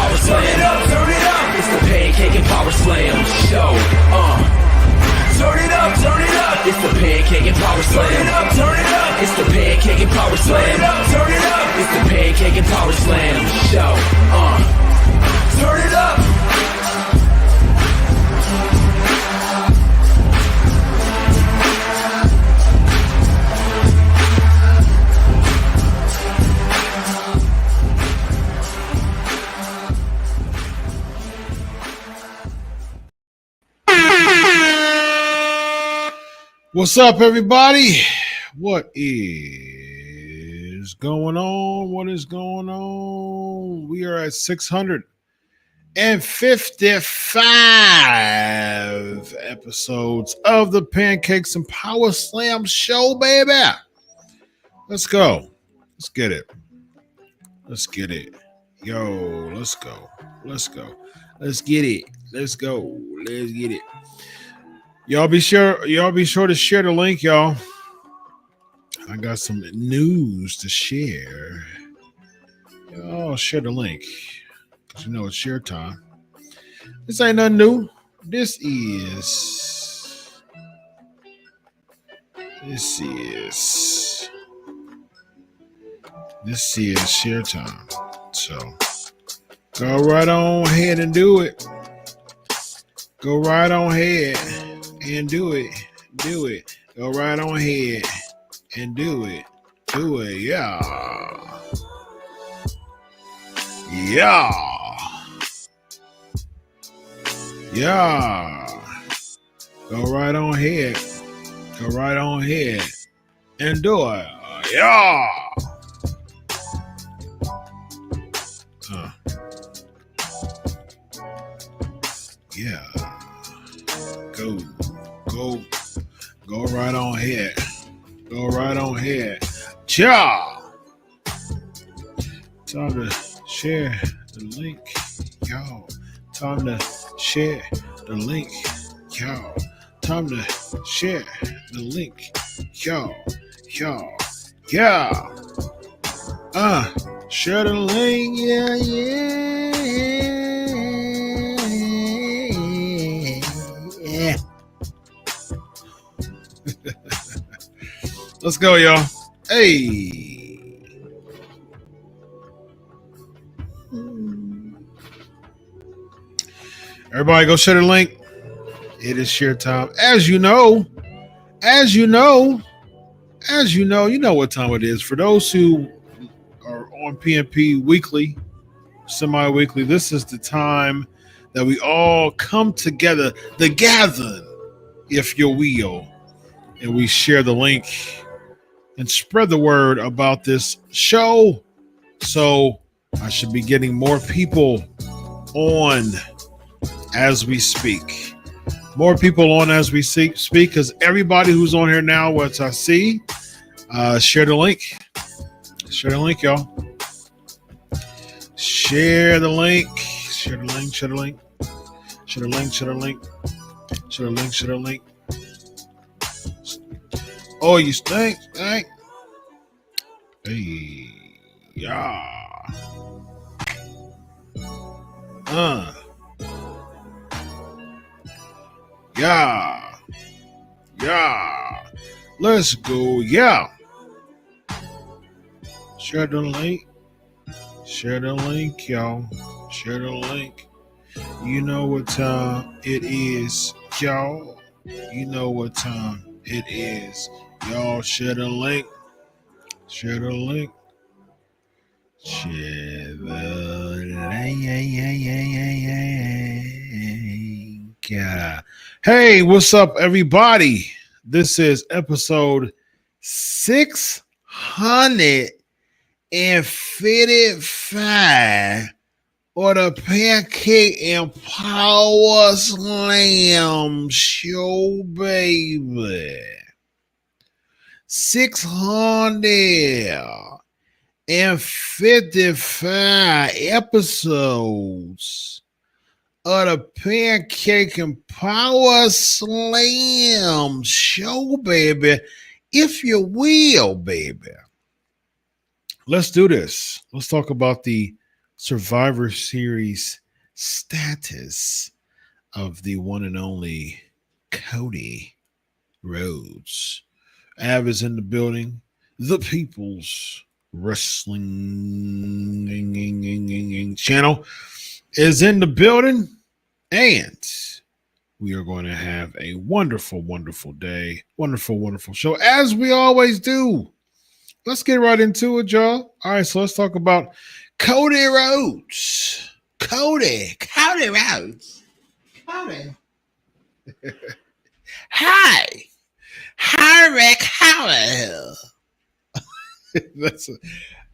Power Slam. Turn it up. It's the Pancake and Powerslam Show. Turn it up, turn it up. It's the Pancake and Powerslam. Turn it up, turn it up. It's the Pancake and Powerslam. Turn it up, turn it up. It's the Pancake and Powerslam Show. Turn it up. What's up, everybody? What is going on? What is going on? We are at 655 episodes of the Pancakes and Powerslams Show, baby. Let's go. Let's get it. Let's get it. Yo, let's go. Let's go. Let's get it. Let's go. Let's get it. Y'all be sure to share the link, y'all. I got some news to share. Y'all share the link. Because you know it's share time. This ain't nothing new. This is share time. So go right on ahead and do it. Go right on ahead and do it. Do it. Go right on ahead and do it. Do it. Yeah. Yeah. Yeah. Go right on ahead. Go right on ahead and do it. Yeah. Yeah. Go right on ahead. Go right on ahead. Cha. Time to share the link, y'all. Time to share the link, y'all. Time to share the link, y'all. Y'all. Yeah. Share the link, yeah, yeah. Let's go, y'all. Hey. Everybody go share the link. It is share time. You know what time it is. For those who are on PNP weekly, semi-weekly, this is the time that we all come together, the gathering, if you will, and we share the link and spread the word about this show. So I should be getting more people on as we speak. More people on as we speak, because everybody who's on here now, what I see, share the link. Share the link, y'all. Share the link. Share the link. Share the link. Share the link. Share the link. Share the link. Share the link. Oh, you stink. Hey, yeah. Yeah. Yeah. Let's go. Yeah. Share the link. Share the link, y'all. Share the link. You know what time it is, y'all. You know what time it is. Y'all share the link. Share the link. Share the link. Hey, what's up, everybody? This is episode 655 or the Pancake and Powerslam Show, baby. 655 episodes of the Pancake and Powerslam Show, baby. If you will, baby. Let's do this. Let's talk about the Survivor Series status of the one and only Cody Rhodes. Av is in the building. The People's Wrestling channel is in the building. And we are going to have a wonderful, wonderful day. Wonderful, wonderful show, as we always do. Let's get right into it, y'all. All right, so let's talk about Cody Rhodes. Cody Rhodes. Cody. Hi. Rick. How? That's a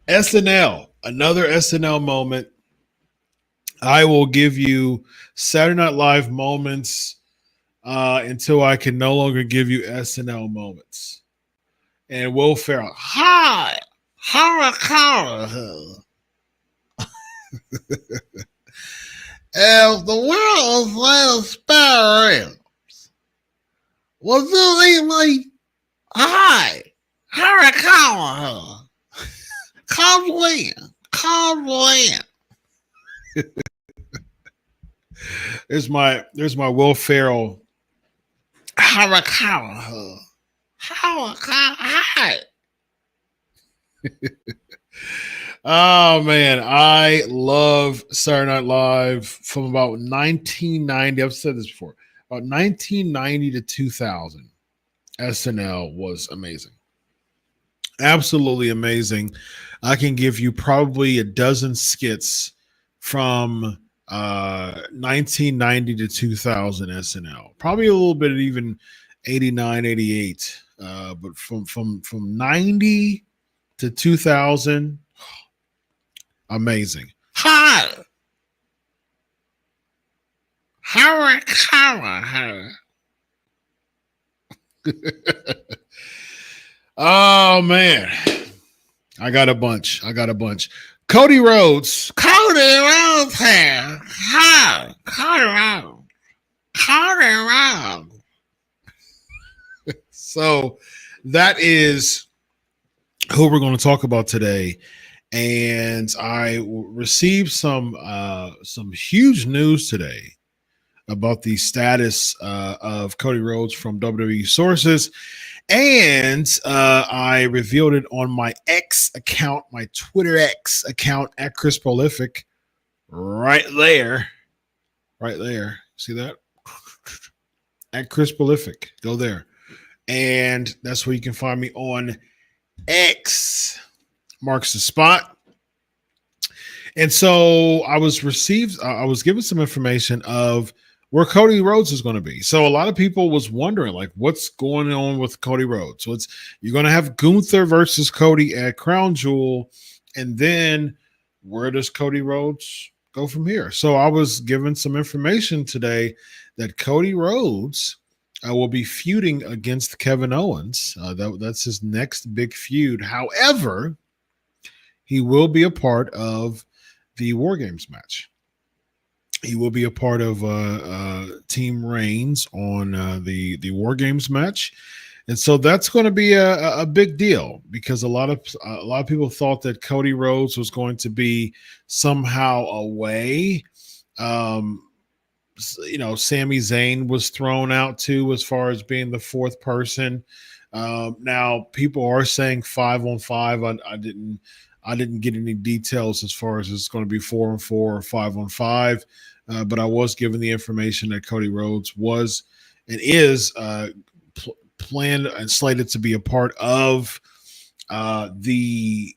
SNL. Another SNL moment. I will give you Saturday Night Live moments until I can no longer give you SNL moments. And Will Ferrell. Hi. As the world's last spare was really hi. Come in. There's my Will Ferrell. Hi. Oh man, I love Saturday Night Live from about 1990. I've said this before. About 1990 to 2000, SNL was amazing. Absolutely amazing. I can give you probably a dozen skits from 1990 to 2000 SNL. Probably a little bit of even 89, 88. But from 90 to 2000, amazing. Hi. Oh man, I got a bunch. Cody Rhodes here. Hi, Cody Rhodes. So that is who we're going to talk about today. And I received some huge news today about the status of Cody Rhodes from WWE sources. And I revealed it on my X account, my Twitter X account at Chris Prolific. Right there. See that? At Chris Prolific. Go there. And that's where you can find me on X. Marks the spot. And so I was given some information of where Cody Rhodes is going to be. So a lot of people was wondering, like, what's going on with Cody Rhodes? So you're going to have Gunther versus Cody at Crown Jewel. And then where does Cody Rhodes go from here? So I was given some information today that Cody Rhodes will be feuding against Kevin Owens. That's his next big feud. However, he will be a part of the War Games match. He will be a part of Team Reigns on the War Games match, and so that's going to be a big deal because a lot of people thought that Cody Rhodes was going to be somehow away. Sami Zayn was thrown out too as far as being the fourth person. Now people are saying 5-on-5. I didn't get any details as far as it's going to be 4-on-4 or 5-on-5, but I was given the information that Cody Rhodes was and is planned and slated to be a part of the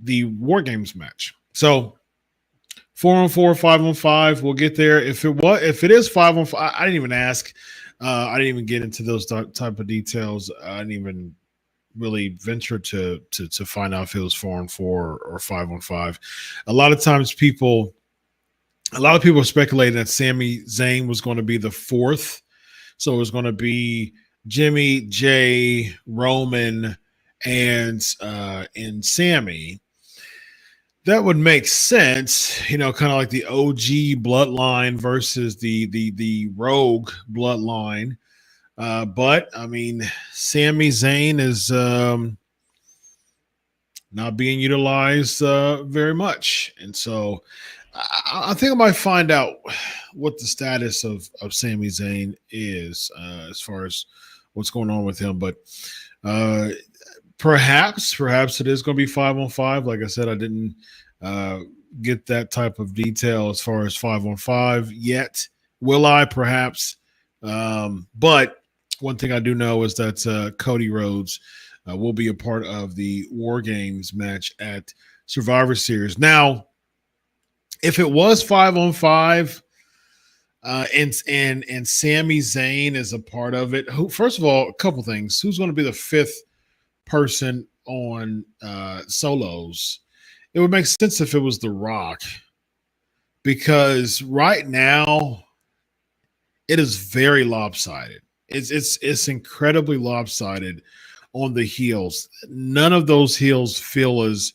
War Games match. So 4-on-4, 5-on-5, we'll get there. If it is 5-on-5, I didn't even ask. I didn't even get into those type of details. I didn't even really venture to find out if it was 4-on-4 or 5-on-5. A lot of people are speculating that Sami Zayn was going to be the fourth. So it was going to be Jimmy, Jay, Roman, and Sami. That would make sense, kind of like the OG bloodline versus the rogue bloodline. But I mean, Sami Zayn is not being utilized very much. And so I think I might find out what the status of Sami Zayn is as far as what's going on with him. But perhaps it is going to be 5-on-5. Like I said, I didn't get that type of detail as far as 5-on-5 yet. Will I? Perhaps. But one thing I do know is that Cody Rhodes will be a part of the War Games match at Survivor Series. Now, if it was 5-on-5 and Sami Zayn is a part of it, first of all, a couple things. Who's going to be the fifth person on solos? It would make sense if it was The Rock, because right now it is very lopsided. It's incredibly lopsided on the heels. None of those heels feel as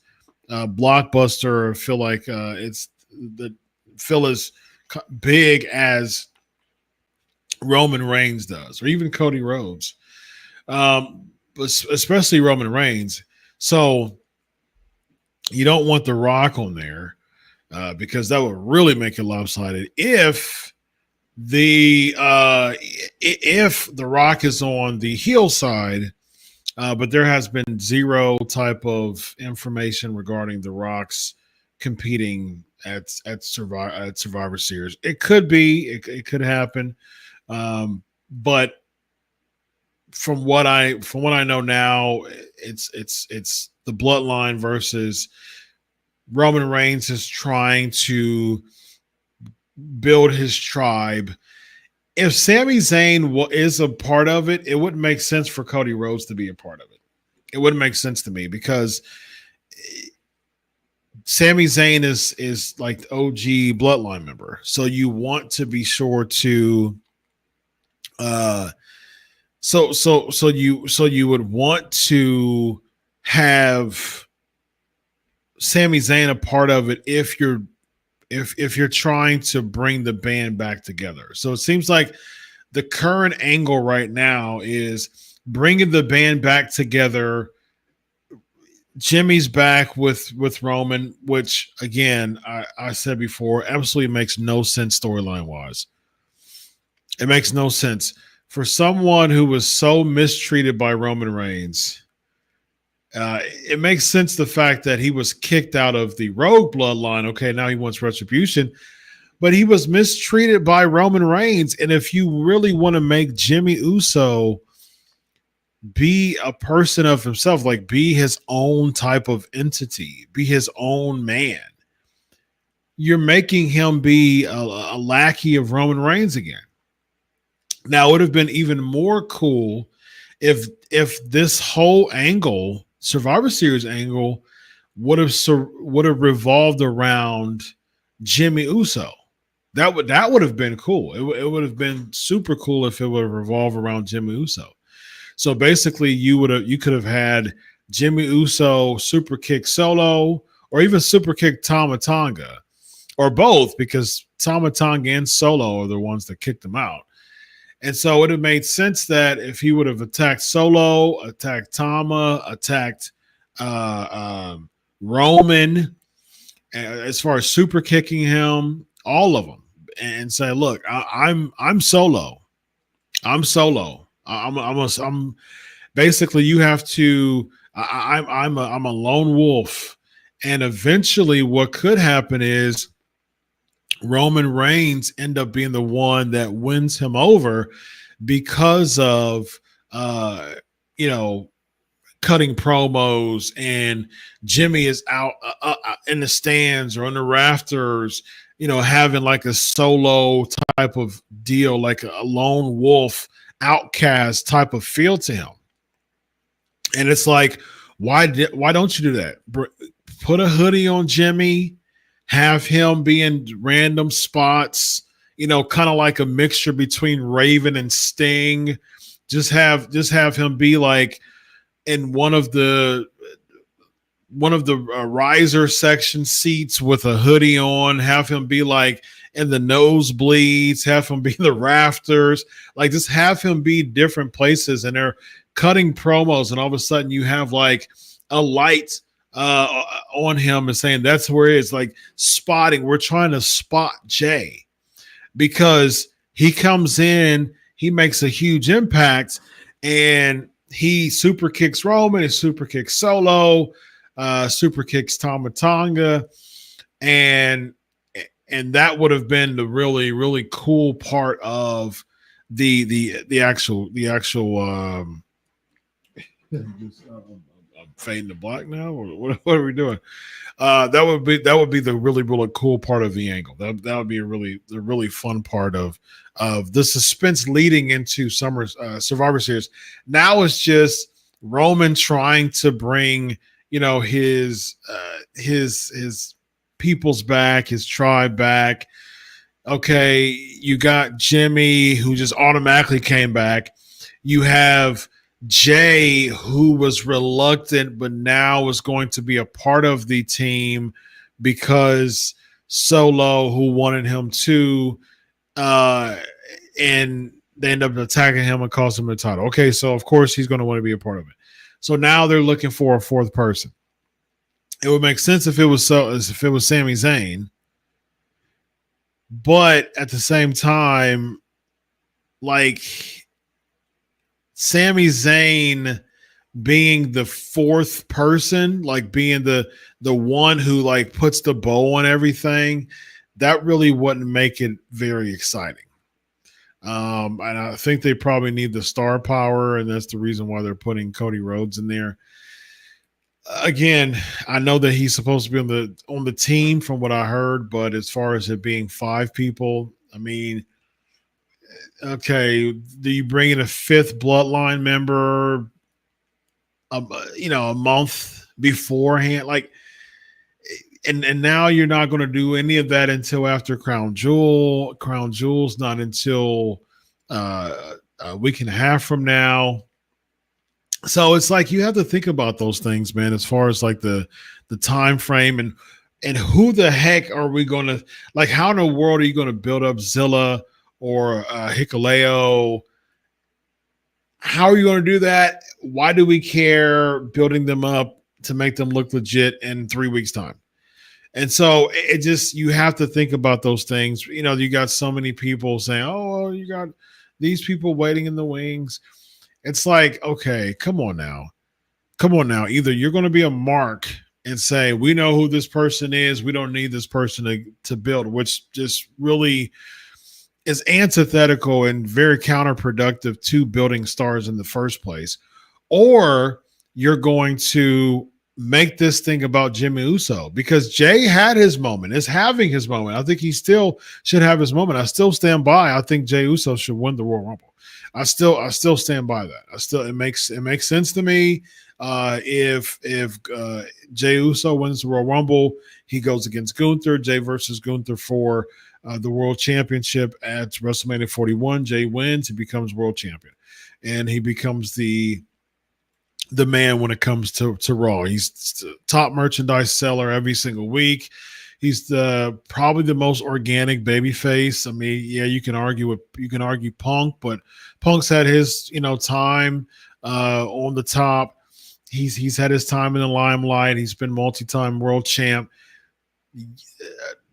blockbuster or feel like feel as big as Roman Reigns does, or even Cody Rhodes, but especially Roman Reigns. So you don't want The Rock on there because that would really make it lopsided. If The Rock is on the heel side, but there has been zero type of information regarding The Rock's competing at Survivor Series. It could be, it could happen, but from what I know now, it's the Bloodline versus Roman Reigns is trying to build his tribe. If Sami Zayn is a part of it, it wouldn't make sense for Cody Rhodes to be a part of it. It wouldn't make sense to me because Sami Zayn is like the OG Bloodline member. So you want to be sure to so you would want to have Sami Zayn a part of it if you're trying to bring the band back together. So it seems like the current angle right now is bringing the band back together. Jimmy's back with Roman, which again, I said before, absolutely makes no sense storyline wise. It makes no sense for someone who was so mistreated by Roman Reigns. It makes sense the fact that he was kicked out of the Rogue Bloodline. Okay, now he wants retribution, but he was mistreated by Roman Reigns. And if you really want to make Jimmy Uso be a person of himself, like be his own type of entity, be his own man, you're making him be a lackey of Roman Reigns again. Now, it would have been even more cool if this whole angle, Survivor Series angle, would have revolved around Jimmy Uso. That would have been cool. It would have been super cool if it would have revolved around Jimmy Uso. So basically, you could have had Jimmy Uso super kick Solo, or even super kick Tama Tonga, or both, because Tama Tonga and Solo are the ones that kicked him out. And so it would have made sense that if he would have attacked Solo, attacked Tama, attacked Roman, as far as super kicking him, all of them, and say, "Look, I'm Solo. I'm Solo. I'm basically, you have to. I'm a lone wolf." And eventually, what could happen is Roman Reigns end up being the one that wins him over because of cutting promos, and Jimmy is out in the stands or on the rafters, having like a Solo type of deal, like a lone wolf outcast type of feel to him. And it's like, why don't you do that? Put a hoodie on Jimmy, have him be in random spots, kind of like a mixture between Raven and Sting. Just have him be like in one of the riser section seats with a hoodie on. Have him be like in the nosebleeds. Have him be in the rafters. Like, just have him be different places, and they're cutting promos, and all of a sudden you have like a light on him and saying that's where it's like spotting. We're trying to spot Jay because he comes in, he makes a huge impact, and he super kicks Roman, he super kicks Solo, super kicks Tama Tonga, and that would have been the really cool part of the actual I'm fading to black now, or what are we doing? That would be the really cool part of the angle. That would be the really fun part of the suspense leading into Survivor Series. Now it's just Roman trying to bring his people's back, his tribe back. Okay, you got Jimmy who just automatically came back. You have Jay, who was reluctant, but now is going to be a part of the team because Solo, who wanted him to, and they end up attacking him and cost him the title. Okay, so of course he's going to want to be a part of it. So now they're looking for a fourth person. It would make sense if it was Sami Zayn, but at the same time, like, Sami Zayn being the fourth person, like being the one who like puts the bow on everything, that really wouldn't make it very exciting. And I think they probably need the star power, and that's the reason why they're putting Cody Rhodes in there. Again, I know that he's supposed to be on the team from what I heard, but as far as it being 5 people, I mean, okay, do you bring in a 5th bloodline member, a month beforehand? Like, and now you're not going to do any of that until after Crown Jewel. Crown Jewel's not until a week and a half from now. So it's like you have to think about those things, man, as far as like the time frame and who the heck are we going to, like, how in the world are you going to build up Zilla or Hikuleo? How are you going to do that? Why do we care building them up to make them look legit in 3 weeks' time? And so it just, you have to think about those things. You know, you got so many people saying, oh, well, you got these people waiting in the wings. It's like, okay, come on now. Either you're going to be a mark and say, we know who this person is. We don't need this person to build, which just really is antithetical and very counterproductive to building stars in the first place. Or you're going to make this thing about Jimmy Uso, because Jay had his moment, is having his moment. I think he still should have his moment. I still stand by. I think Jay Uso should win the Royal Rumble. I still stand by that. It makes sense to me. If Jay Uso wins the Royal Rumble, he goes against Gunther. Jay versus Gunther for the World Championship at WrestleMania 41. Jay wins. He becomes World Champion, and he becomes the man when it comes to Raw. He's the top merchandise seller every single week. He's probably the most organic babyface. I mean, yeah, you can argue Punk, but Punk's had his time on the top. He's had his time in the limelight. He's been multi-time world champ.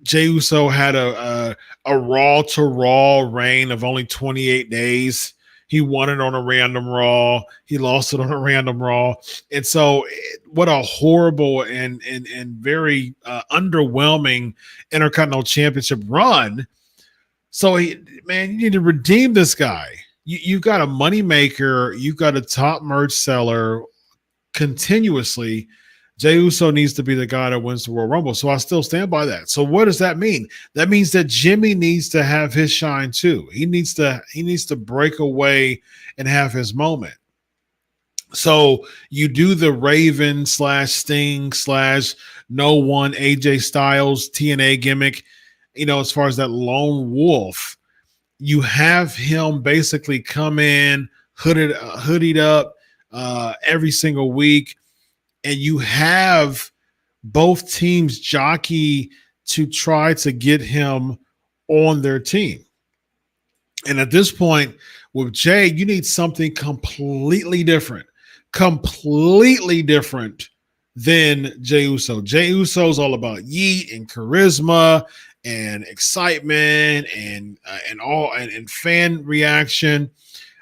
Jey Uso had a Raw to Raw reign of only 28 days. He won it on a random Raw. He lost it on a random Raw. And so what a horrible and very underwhelming Intercontinental Championship run. So, you need to redeem this guy. You've got a moneymaker. You've got a top merch seller continuously. Jey Uso needs to be the guy that wins the Royal Rumble. So I still stand by that. So what does that mean? That means that Jimmy needs to have his shine too. He needs to break away and have his moment. So you do the Raven / Sting / no one AJ Styles TNA gimmick, as far as that lone wolf. You have him basically come in hoodied up every single week. And you have both teams jockey to try to get him on their team. And at this point, with Jay, you need something completely different than Jey Uso. Jey Uso is all about yeet and charisma and excitement and fan reaction.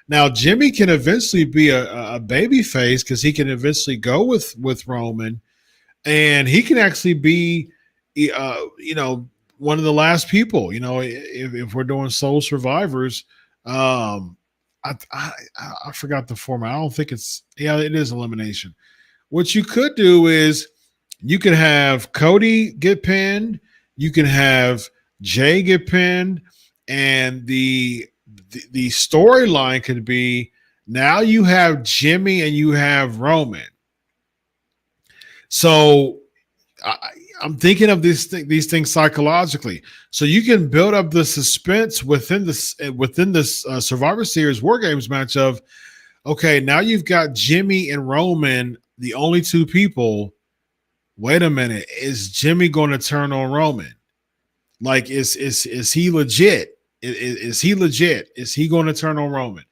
Now Jimmy can eventually be a baby face because he can eventually go with Roman, and he can actually be, one of the last people. If we're doing Soul Survivors, I forgot the format. I don't think it is elimination. What you could do is you could have Cody get pinned, you can have Jay get pinned, and the storyline could be now you have Jimmy and you have Roman. So I'm thinking of these things psychologically. So you can build up the suspense within this Survivor Series War Games match of, okay, now you've got Jimmy and Roman, the only two people. Wait a minute, is Jimmy going to turn on Roman? Like, is he legit? Is he legit? Is he going to turn on Roman?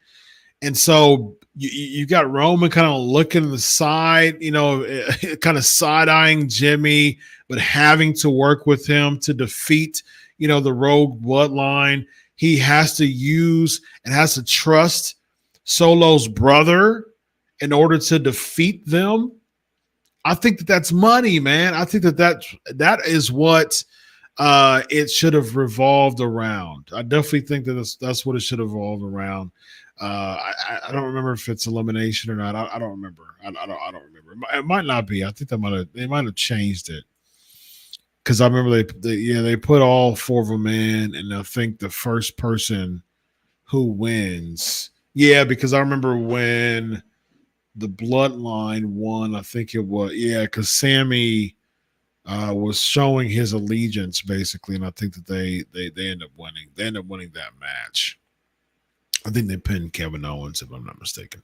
And so you got Roman kind of looking to the side, kind of side-eyeing Jimmy, but having to work with him to defeat, the Rogue Bloodline. He has to use and has to trust Solo's brother in order to defeat them. I think that's money, man. I think that is what it should have revolved around. I definitely think that's what it should have revolved around. I don't remember if it's elimination or not. I don't remember. I don't remember. It might not be. I think they might have changed it, because I remember they put all four of them in, and I think the first person who wins. Yeah, because I remember when the Bloodline won. I think it was because Sammy was showing his allegiance basically, and I think that they end up winning. They end up winning that match. I think they pinned Kevin Owens, if I'm not mistaken.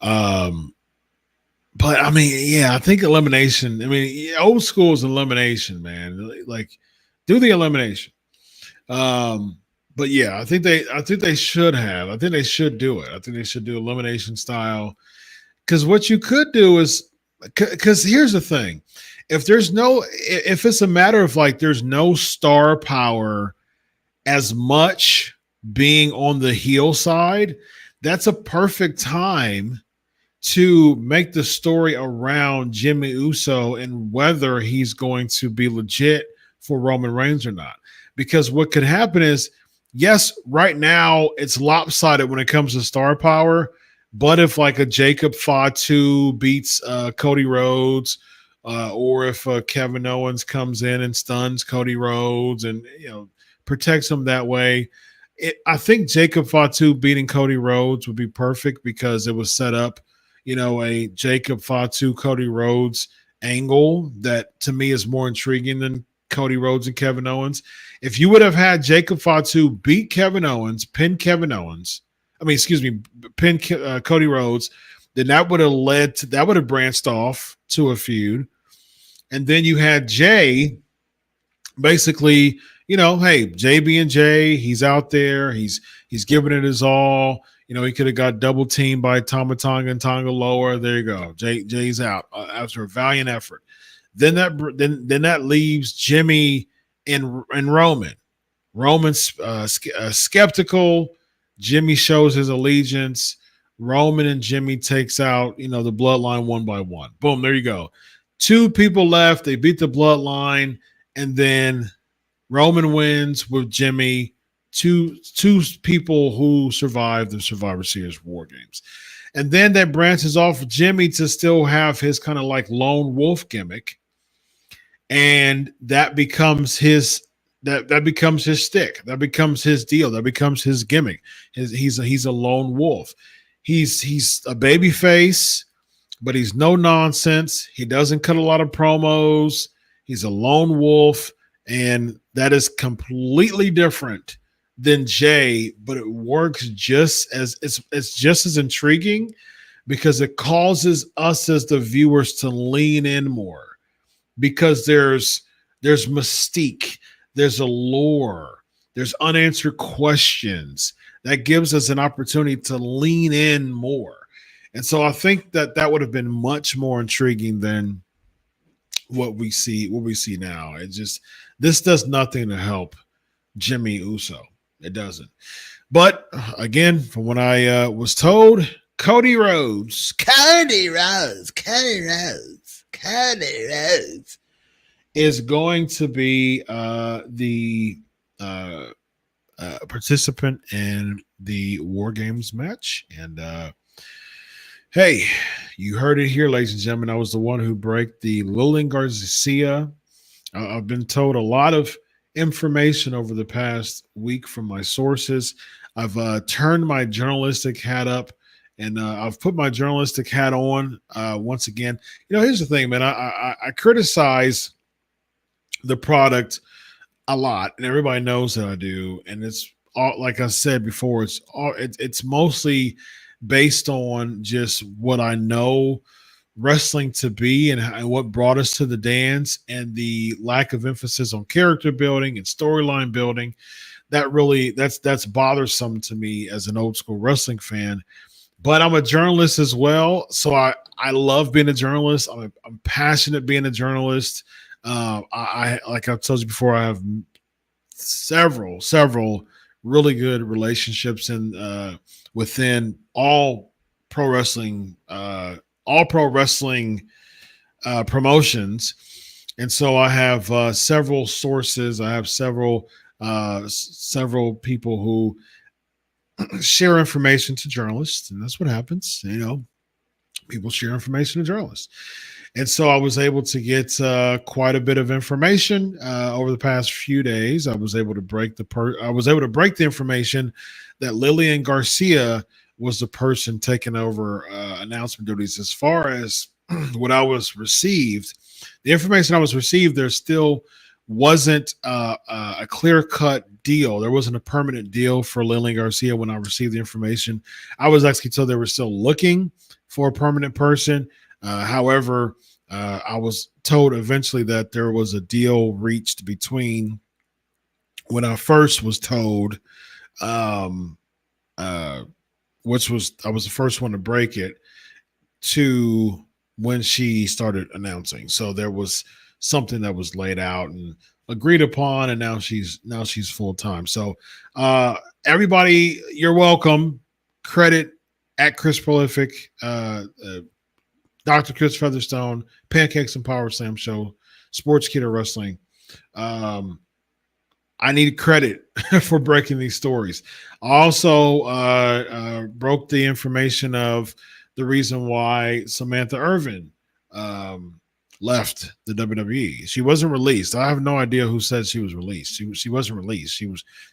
But I mean, I think elimination. I mean, old school is elimination, man. Like, do the elimination. But I think they should have. I think they should do it. I think they should do elimination style. Because what you could do is, because here's the thing: if it's a matter of like there's no star power as much being on the heel side, that's a perfect time to make the story around Jimmy Uso and whether he's going to be legit for Roman Reigns or not. Because what could happen is, yes, right now it's lopsided when it comes to star power, but if like a Jacob Fatu beats Cody Rhodes, or if Kevin Owens comes in and stuns Cody Rhodes and protects him that way, I think Jacob Fatu beating Cody Rhodes would be perfect because it was set up, a Jacob Fatu Cody Rhodes angle that to me is more intriguing than Cody Rhodes and Kevin Owens. If you would have had Jacob Fatu beat Kevin Owens, pin Cody Rhodes, then that would have branched off to a feud. And then you had Jay basically, hey, Jay being Jay, he's out there, he's giving it his all. He could have got double teamed by Tama Tonga and Tonga Loa. There you go. Jay's out after a valiant effort. Then that leaves Jimmy and Roman. Roman's skeptical. Jimmy shows his allegiance. Roman and Jimmy takes out, the Bloodline one by one. Boom, there you go. Two people left. They beat the Bloodline, and then Roman wins with Jimmy. Two people who survived the Survivor Series War Games. And then that branches off of Jimmy to still have his kind of like lone wolf gimmick. And that becomes his that becomes his stick. That becomes his deal. That becomes his gimmick. He's a lone wolf. He's a baby face, but he's no nonsense. He doesn't cut a lot of promos. He's a lone wolf, and that is completely different than Jay, but it works just as it's just as intriguing because it causes us as the viewers to lean in more because there's mystique, there's allure, there's unanswered questions that gives us an opportunity to lean in more. And so I think that would have been much more intriguing than what we see now. This does nothing to help Jimmy Uso. It doesn't. But again, from what I was told, Cody Rhodes is going to be the participant in the War Games match. And hey, you heard it here, ladies and gentlemen. I was the one who broke the Lillian Garcia. I've been told a lot of information over the past week from my sources. I've turned my journalistic hat up, and I've put my journalistic hat on once again. Here's the thing, man. I criticize the product a lot, and everybody knows that I do. And it's all, like I said before, it's mostly based on just what I know wrestling to be and what brought us to the dance, and the lack of emphasis on character building and storyline building. That's bothersome to me as an old school wrestling fan. But I'm a journalist as well, so I love being a journalist. I'm passionate being a journalist. I like I've told you before, I have several really good relationships within all pro wrestling promotions, and so I have several sources. I have several people who share information to journalists, and that's what happens. People share information to journalists. And so I was able to get quite a bit of information over the past few days. I was able to break the information that Lillian Garcia was the person taking over announcement duties. As far as what I was received, the information I was received, there still wasn't a clear-cut deal. There wasn't a permanent deal for Lillian Garcia when I received the information. I was actually told they were still looking for a permanent person. However, I was told eventually that there was a deal reached between when I first was told, which was I was the first one to break it, to when she started announcing. So there was something that was laid out and agreed upon, and now she's full time. So everybody, you're welcome. Credit at Chris Prolific, Dr. Chris Featherstone, Pancakes and Powerslams Show, Sports Keto Wrestling. I need credit for breaking these stories. I also broke the information of the reason why Samantha Irvin left the WWE. She wasn't released. I have no idea who said she was released. She wasn't released.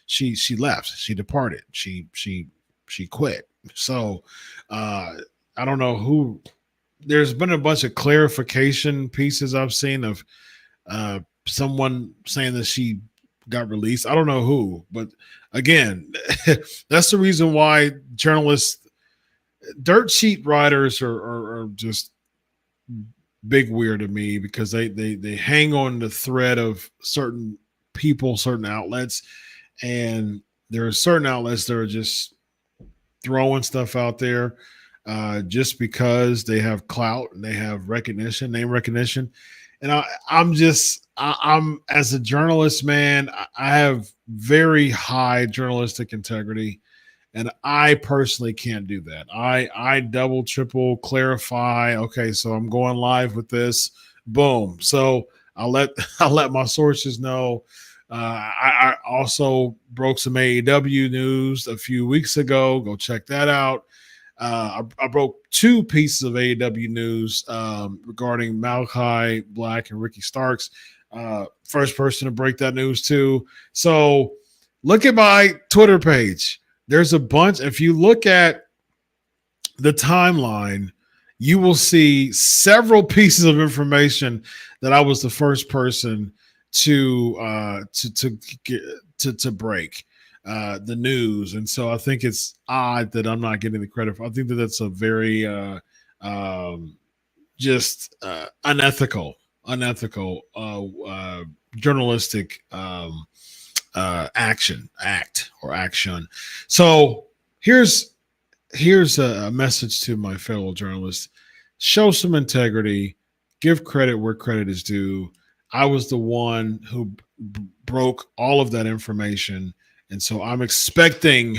She left. She departed. She quit. So I don't know who. There's been a bunch of clarification pieces I've seen of someone saying that she got released. I don't know who, but again, that's the reason why journalists, dirt sheet writers are just big weird to me, because they hang on the thread of certain people, certain outlets, and there are certain outlets that are just throwing stuff out there just because they have clout and they have recognition, name recognition. And I'm as a journalist, man, I have very high journalistic integrity, and I personally can't do that. I double, triple clarify. Okay, so I'm going live with this. Boom. So I'll let my sources know. I also broke some AEW news a few weeks ago. Go check that out. I broke two pieces of AEW news regarding Malachi Black and Ricky Starks. First person to break that news too. So look at my Twitter page. There's a bunch. If you look at the timeline, you will see several pieces of information that I was the first person to break the news. And so I think it's odd that I'm not getting the credit I think that that's a very unethical journalistic action. So here's a message to my fellow journalists: show some integrity. give credit where credit is due. I was the one who broke all of that information. And so I'm expecting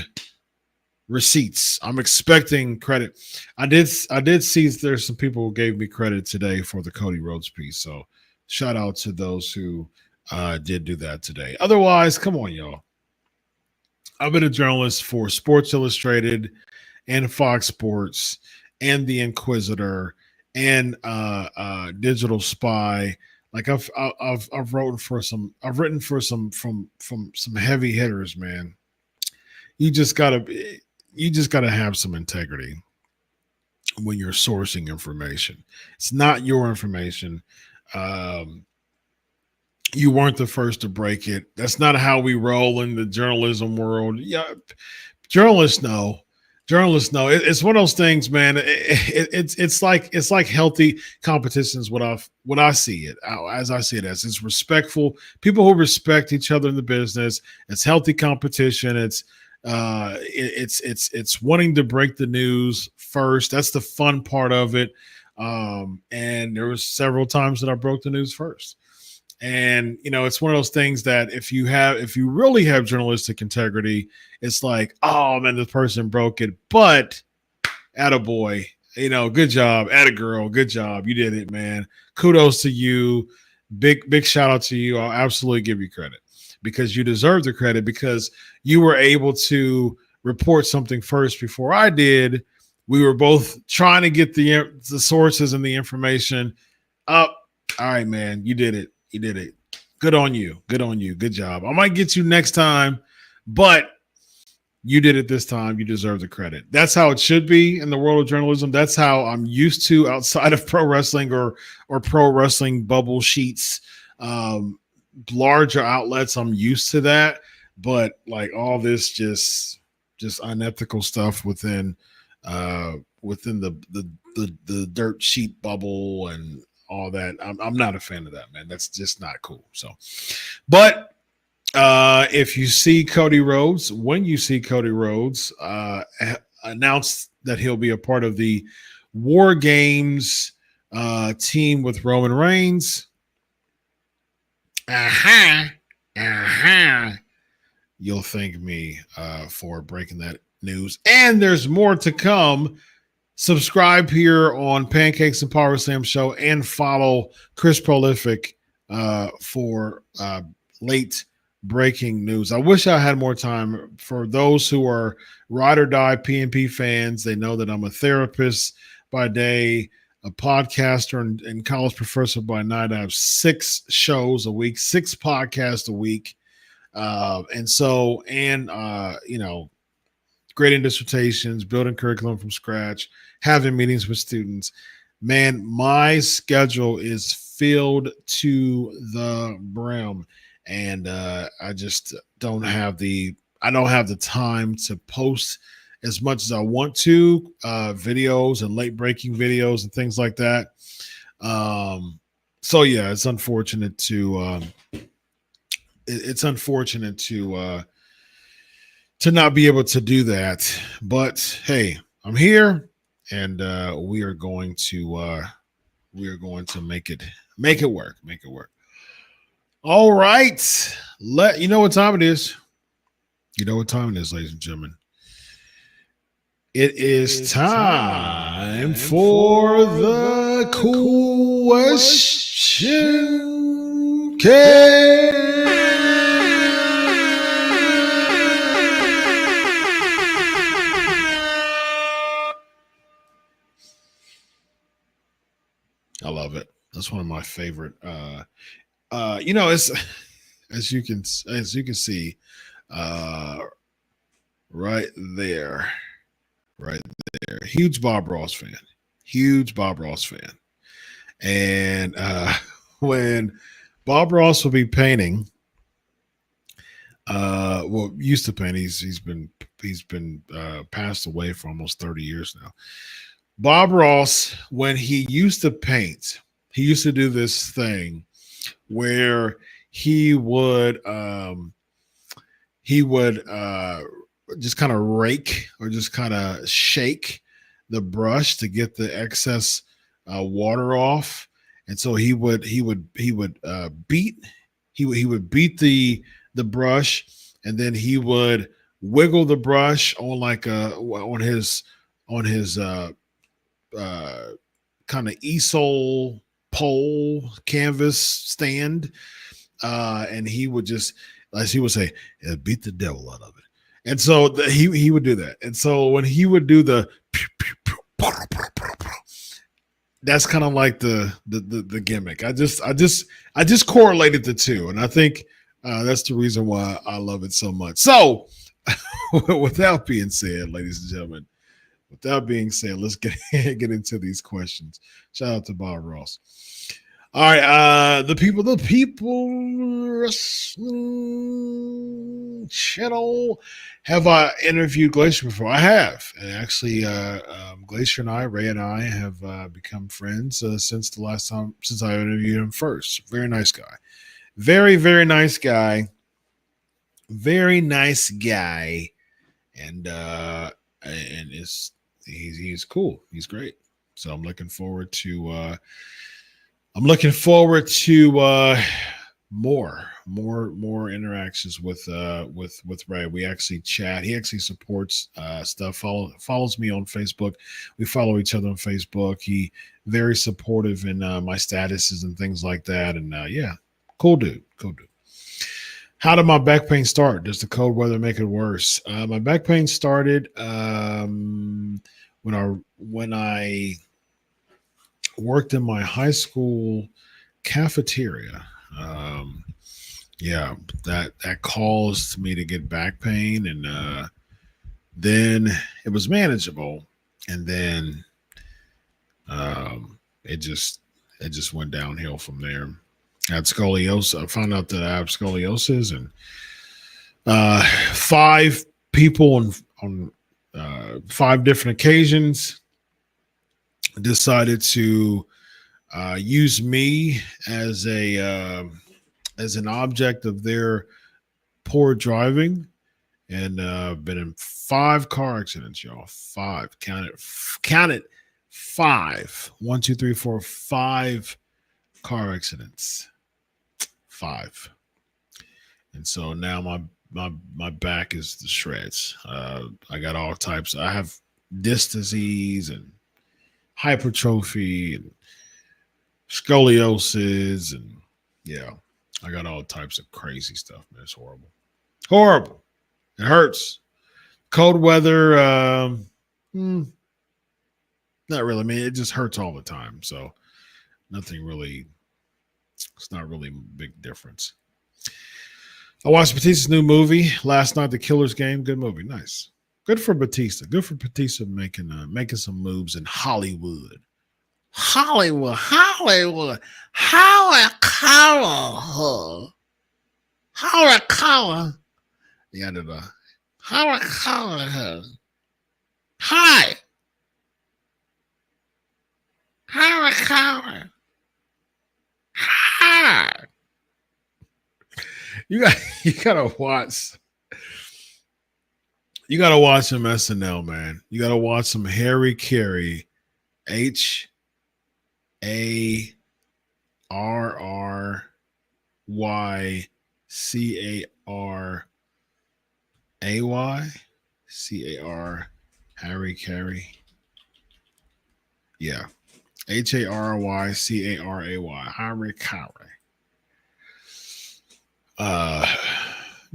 receipts. I'm expecting credit. I did see there's some people who gave me credit today for the Cody Rhodes piece. So shout out to those who did do that today. Otherwise, come on, y'all. I've been a journalist for Sports Illustrated and Fox Sports and The Inquisitor and Digital Spy. Like I've written for some from some heavy hitters, man. You just gotta have some integrity when you're sourcing information. It's not your information. You weren't the first to break it. That's not how we roll in the journalism world. Yeah, journalists know. It's one of those things, man. It's like healthy competition is what I see it as. I see it as it's respectful. People who respect each other in the business. It's healthy competition. It's wanting to break the news first. That's the fun part of it. And there was several times that I broke the news first. And it's one of those things that if you really have journalistic integrity, it's like, oh man, this person broke it, but attaboy, good job, attagirl, good job, you did it, man. Kudos to you, big shout out to you. I'll absolutely give you credit because you deserve the credit because you were able to report something first before I did. We were both trying to get the sources and the information up. All right, man, you did it. You did it. Good on you. Good job. I might get you next time, but you did it this time. You deserve the credit. That's how it should be in the world of journalism. That's how I'm used to outside of pro wrestling or pro wrestling bubble sheets, larger outlets. I'm used to that, but like all this just unethical stuff within the dirt sheet bubble and all that. I'm not a fan of that, man. That's just not cool. So, but if you see Cody Rhodes, when you see Cody Rhodes announce that he'll be a part of the War Games team with Roman Reigns, you'll thank me for breaking that news. And there's more to come. Subscribe here on Pancakes and Powerslams Show and follow Chris Prolific for late breaking news. I wish I had more time. For those who are ride or die PNP fans, they know that I'm a therapist by day, a podcaster and college professor by night. I have 6 shows a week, 6 podcasts a week. Grading dissertations, building curriculum from scratch, having meetings with students. Man, my schedule is filled to the brim, and I just don't have the time to post as much as I want to, videos and late breaking videos and things like that. So yeah, it's unfortunate to not be able to do that, but hey, I'm here, and we are going to make it work. All right, you know what time it is. You know what time it is, ladies and gentlemen. It is time for the question I love it. That's one of my favorite. It's as you can see, right there. Huge Bob Ross fan. And when Bob Ross will be painting, used to paint. He's been passed away for almost 30 years now. Bob Ross, when he used to paint, he used to do this thing where he would just kind of rake or just kind of shake the brush to get the excess water off. and so he would beat the brush, and then he would wiggle the brush on like on his kind of easel pole canvas stand, and he would just, as he would say, beat the devil out of it. And so he would do that. And so when he would do the that's kind of like the gimmick. I just correlated the two, and I think that's the reason why I love it so much. So, without being said, ladies and gentlemen, let's get into these questions. Shout out to Bob Ross. All right, the people channel. Have I interviewed Glacier before? I have, and actually, Glacier and Ray and I have become friends since the last time since I interviewed him first. Very nice guy, very nice guy, very nice guy, and he's cool. He's great. So I'm looking forward to. More interactions with Ray. We actually chat. He actually supports stuff. Follows me on Facebook. We follow each other on Facebook. He very supportive in my statuses and things like that. And yeah, cool dude. How did my back pain start? Does the cold weather make it worse? My back pain started when I worked in my high school cafeteria. Yeah, that caused me to get back pain, and then it was manageable, and then it just went downhill from there. I had scoliosis. I found out that I have scoliosis, and 5 people on 5 different occasions decided to use me as an object of their poor driving, and been in 5 car accidents, y'all. 5. Count it. 5. 1, 2, 3, 4, 5 car accidents. 5. And so now my back is the shreds. I got all types. I have disc disease and hypertrophy and scoliosis, and yeah, I got all types of crazy stuff, man. It's horrible. It hurts. Cold weather, not really. I mean, it just hurts all the time. So nothing really. It's not really a big difference. I watched Batista's new movie last night, The Killer's Game. Good movie, nice. Good for Batista. Good for Batista making some moves in Hollywood. Hollywood. Yeah, Hi. You gotta watch. You gotta watch some SNL, man. You gotta watch some Harry Carey, HARRYCARAY, Harry Carey. Yeah, HARRYCARAY, Harry Carey.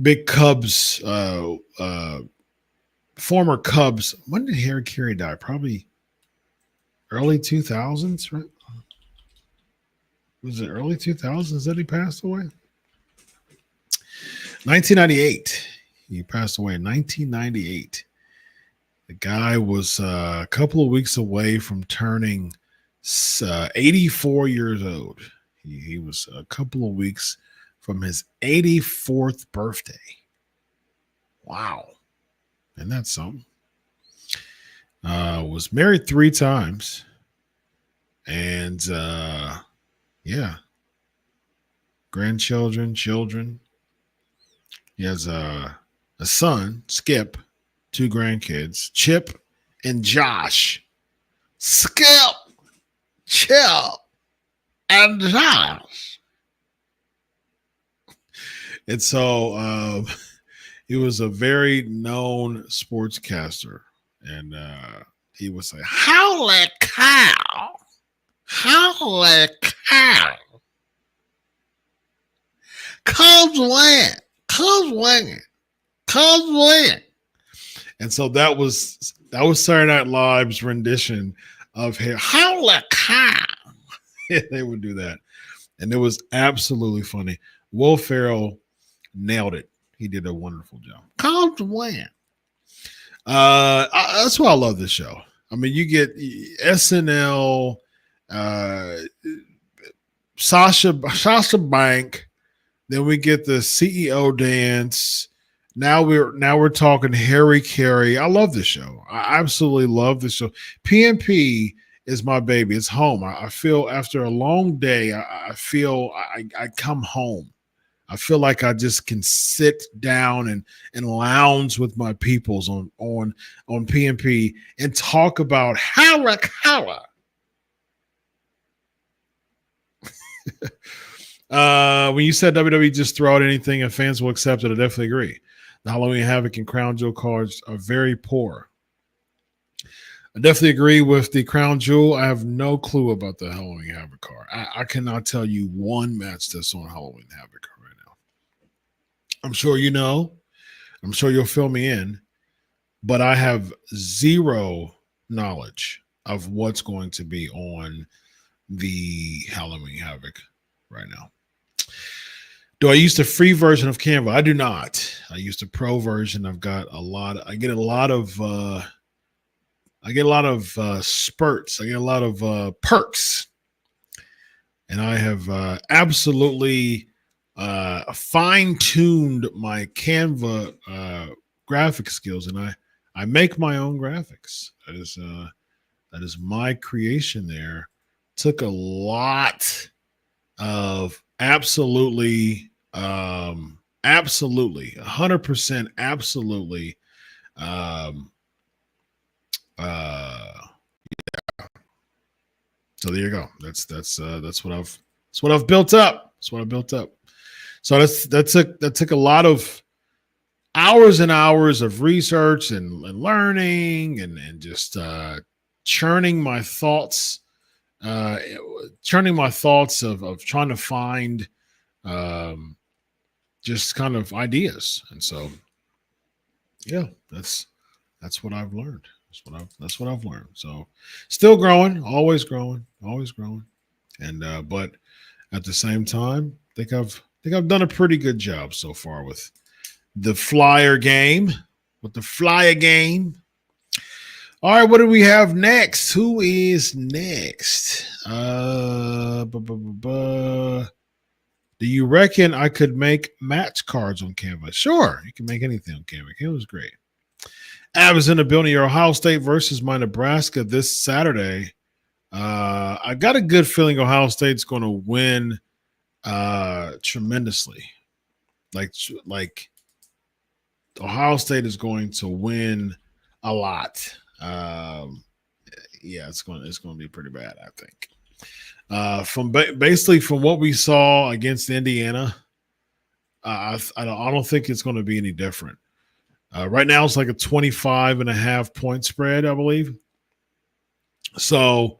Big Cubs, former Cubs. When did Harry Carey die? Probably early 2000s, right? Was it early 2000s that he passed away? 1998. He passed away in 1998. The guy was a couple of weeks away from turning 84 years old. He was a couple of weeks from his 84th birthday. Wow. And that's something. Was married 3 times. And yeah. Grandchildren, children. He has a son, Skip, 2 grandkids, Chip and Josh. Skip, Chip, and Josh. And so he was a very known sportscaster. And he would say, holy cow. Holy cow. Cubs win. Cubs win. Cubs win. And so that was Saturday Night Live's rendition of him. Holy cow. They would do that. And it was absolutely funny. Will Ferrell nailed it. He did a wonderful job. Cubs win. That's why I love this show. I mean, you get SNL, Sasha Bank, then we get the CEO dance. Now we're talking Harry Carey. I love this show. I absolutely love this show. PNP is my baby. It's home. I feel after a long day, I feel I come home. I feel like I just can sit down and lounge with my peoples on PNP and talk about Hara. When you said WWE just throw out anything and fans will accept it, I definitely agree. The Halloween Havoc and Crown Jewel cards are very poor. I definitely agree with the Crown Jewel. I have no clue about the Halloween Havoc card. I cannot tell you one match that's on Halloween Havoc right now. I'm sure you know. I'm sure you'll fill me in. But I have zero knowledge of what's going to be on the Halloween Havoc right now. Do I use the free version of Canva? I do not. I use the pro version. I get a lot of spurts. I get a lot of perks. And I have absolutely fine-tuned my Canva graphic skills, and I make my own graphics. That is my creation there. Took a lot of absolutely 100% absolutely yeah. So there you go. That's what I've built up. That's what I built up. So that took a lot of hours and hours of research and learning and just churning my thoughts of trying to find just kind of ideas. And so yeah, that's what I've learned. That's what I've learned. So still growing, always growing. And but at the same time, I think I've done a pretty good job so far with the flyer game. All right, what do we have next? Who is next? Do you reckon I could make match cards on Canva? Sure, you can make anything on Canva. Canva's great. Ab is in the building. Your Ohio State versus my Nebraska this Saturday. I got a good feeling Ohio State's going to win tremendously. Like Ohio State is going to win a lot. Yeah, it's going to be pretty bad, I think. From what we saw against Indiana, I don't think it's going to be any different. Right now, it's like a 25.5 point spread, I believe. So,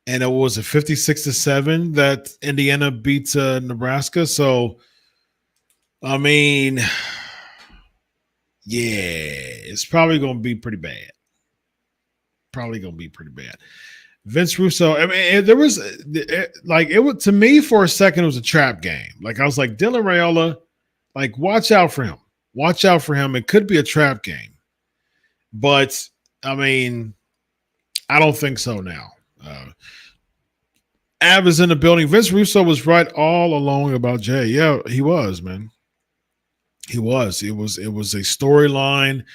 and it was a 56-7 that Indiana beat Nebraska. So, I mean, yeah, it's probably going to be pretty bad. Vince Russo, I mean, there was like it was to me for a second. It was a trap game. Like I was like Dylan Raiola, like watch out for him. Watch out for him. It could be a trap game, but I mean, I don't think so now. Av is in the building. Vince Russo was right all along about Jay. Yeah, he was, man. He was. It was a storyline.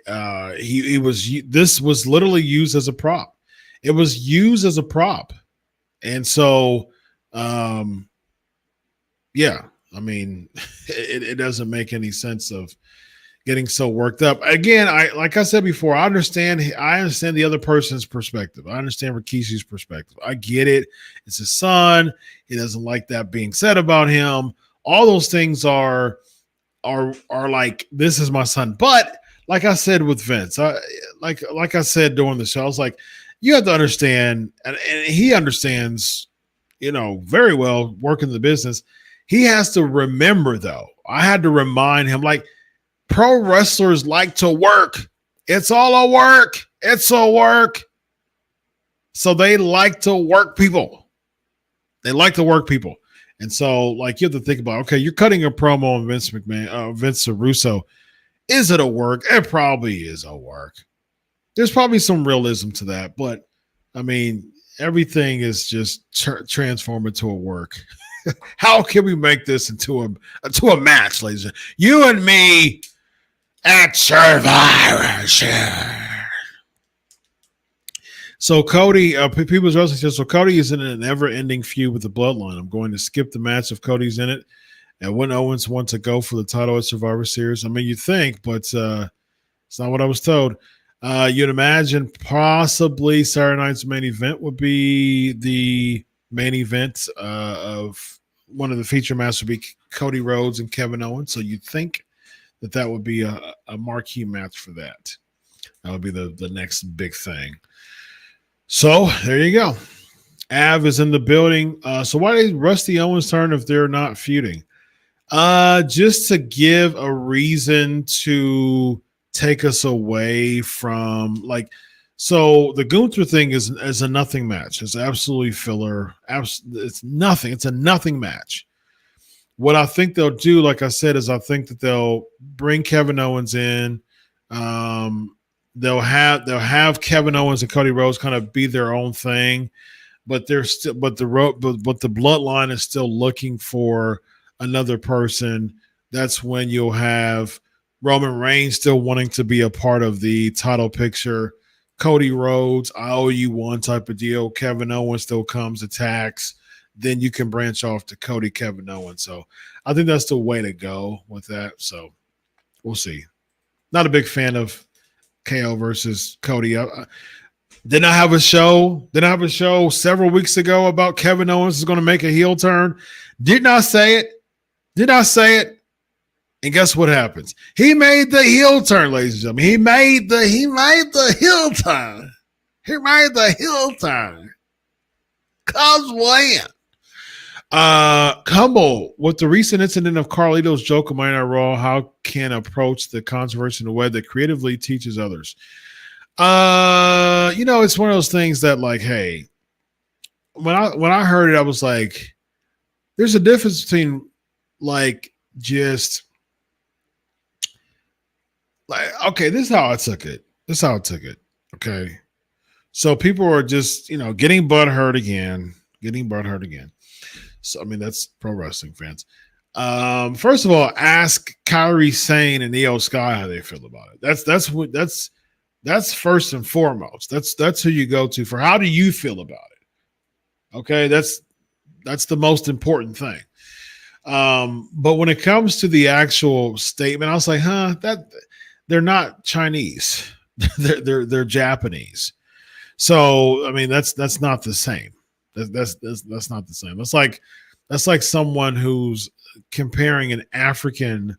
This was literally used as a prop. It was used as a prop. And so, yeah, I mean, it doesn't make any sense of, getting so worked up. Again, like I said before, I understand the other person's perspective. I understand Rikishi's perspective. I get it. It's his son. He doesn't like that being said about him. All those things are like, this is my son. But like I said with Vince, like I said during the show, I was like, you have to understand, and he understands, very well working the business. He has to remember, though. I had to remind him, like, pro wrestlers like to work. It's all a work. It's a work. So they like to work people. They like to work people. And so, like, you have to think about, okay, you're cutting a promo on Vince Russo. Is it a work? It probably is a work. There's probably some realism to that. But, I mean, everything is just transformed into a work. How can we make this into a match, ladies and gentlemen? You and me at Survivor. So Cody, People's Wrestling says, so Cody is in a never-ending feud with the Bloodline. I'm going to skip the match if Cody's in it. And when Owens wants to go for the title at Survivor Series, I mean, you think, but it's not what I was told. You'd imagine possibly Saturday night's main event would be the main event of one of the feature matches would be Cody Rhodes and Kevin Owens. So you'd think that would be a marquee match for that. That would be the next big thing. So there you go. Av is in the building. So why did Rusty Owens turn if they're not feuding? Just to give a reason to take us away from, like, so the Gunther thing is a nothing match. It's absolutely filler. It's nothing. It's a nothing match. What I think they'll do, like I said, is I think that they'll bring Kevin Owens in. They'll have Kevin Owens and Cody Rhodes kind of be their own thing, but the Bloodline is still looking for another person. That's when you'll have Roman Reigns still wanting to be a part of the title picture. Cody Rhodes, I owe you one type of deal. Kevin Owens still comes, attacks. Then you can branch off to Cody, Kevin Owens. So I think that's the way to go with that. So we'll see. Not a big fan of KO versus Cody. Didn't I have a show several weeks ago about Kevin Owens is going to make a heel turn? Didn't I say it? And guess what happens? He made the heel turn, ladies and gentlemen. He made the heel turn. He made the heel turn. Cause when? Humble, with the recent incident of Carlito's joke on Monday Night Raw, how can approach the controversy in a way that creatively teaches others? It's one of those things that, like, hey, when I heard it, I was like, there's a difference between, like, just like, okay, this is how I took it. Okay. So people are just, getting butthurt again. So, I mean, that's pro wrestling fans. First of all, ask Kairi Sane and Io Sky how they feel about it. That's first and foremost. That's who you go to for how do you feel about it? Okay, that's the most important thing. But when it comes to the actual statement, I was like, that they're not Chinese. they're Japanese. So, I mean, that's not the same. That's not the same. That's like someone who's comparing an African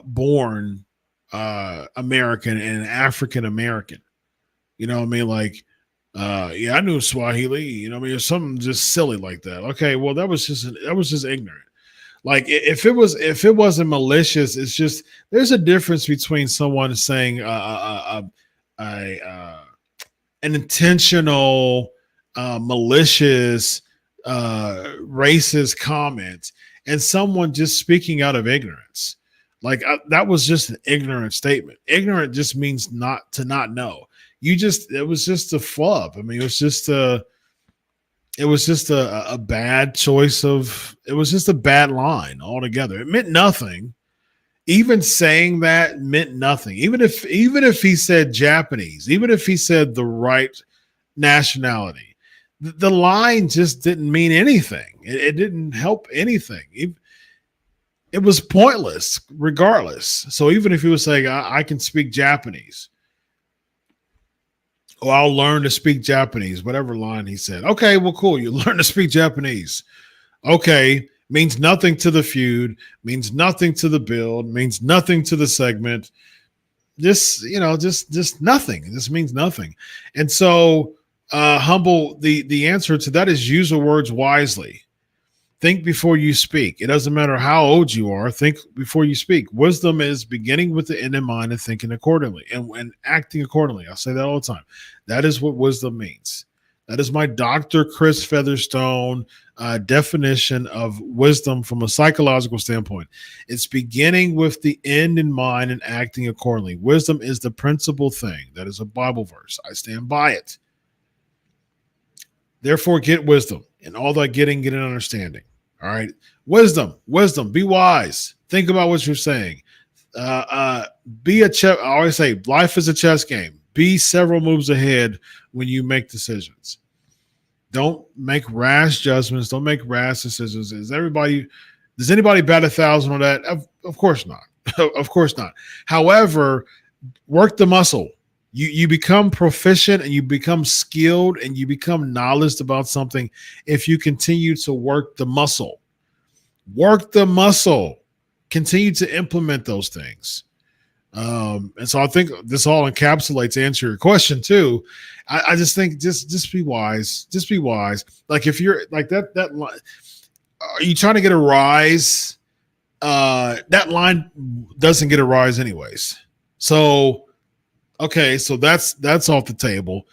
born American and an African American. You know what I mean? Like, I knew Swahili. You know what I mean? Or something just silly like that. Okay, well, that was just ignorant. Like, if it wasn't malicious, it's just there's a difference between someone saying an intentional malicious racist comment and someone just speaking out of ignorance. Like, that was just an ignorant statement. Ignorant just means not know. It was just a flub. I mean, it was just a bad choice it was just a bad line altogether. It meant nothing. Even saying that meant nothing. Even if he said Japanese, even if he said the right nationality, the line just didn't mean anything. It didn't help anything. it was pointless regardless. So even if he was saying, I can speak Japanese, or I'll learn to speak Japanese, whatever line he said. Okay, well, cool. You learn to speak Japanese. Okay, means nothing to the feud, means nothing to the build, means nothing to the segment. Just nothing. This means nothing. And so, Humble, the answer to that is use the words wisely. Think before you speak. It doesn't matter how old you are. Think before you speak. Wisdom is beginning with the end in mind and thinking accordingly and acting accordingly. I say that all the time. That is what wisdom means. That is my Dr. Chris Featherstone definition of wisdom from a psychological standpoint. It's beginning with the end in mind and acting accordingly. Wisdom is the principal thing. That is a Bible verse. I stand by it. Therefore, get wisdom. And all that get an understanding. All right. Wisdom, be wise. Think about what you're saying. Be a chess. I always say life is a chess game. Be several moves ahead when you make decisions. Don't make rash judgments. Don't make rash decisions. Does anybody bat 1,000 on that? Of course not. Of course not. However, work the muscle. You become proficient and you become skilled and you become knowledge about something if you continue to work the muscle. Work the muscle. Continue to implement those things. And so I think this all encapsulates, answer your question too. I just think just be wise. Just be wise. Like if you're like that are you trying to get a rise? That line doesn't get a rise anyways. So okay, so that's off the table.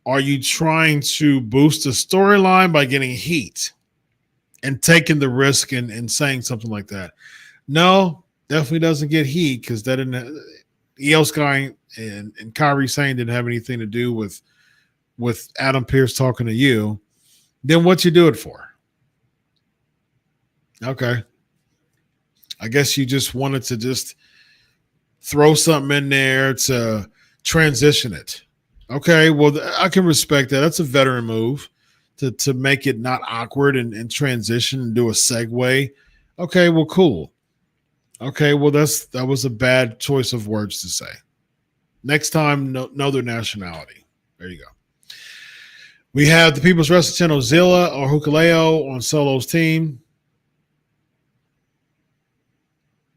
Are you trying to boost the storyline by getting heat and taking the risk and saying something like that? No, definitely doesn't get heat because that didn't. Io Sky and Kyrie Sane didn't have anything to do with Adam Pearce talking to you. Then what you do it for? Okay, I guess you just wanted to just throw something in there to transition it. Okay, well, I can respect that. That's a veteran move to make it not awkward and transition and do a segue. Okay, well, cool. Okay, well, that was a bad choice of words to say. Next time, know their nationality. There you go. We have the People's Wrestling Channel Zilla or Hukuleo on Solo's team.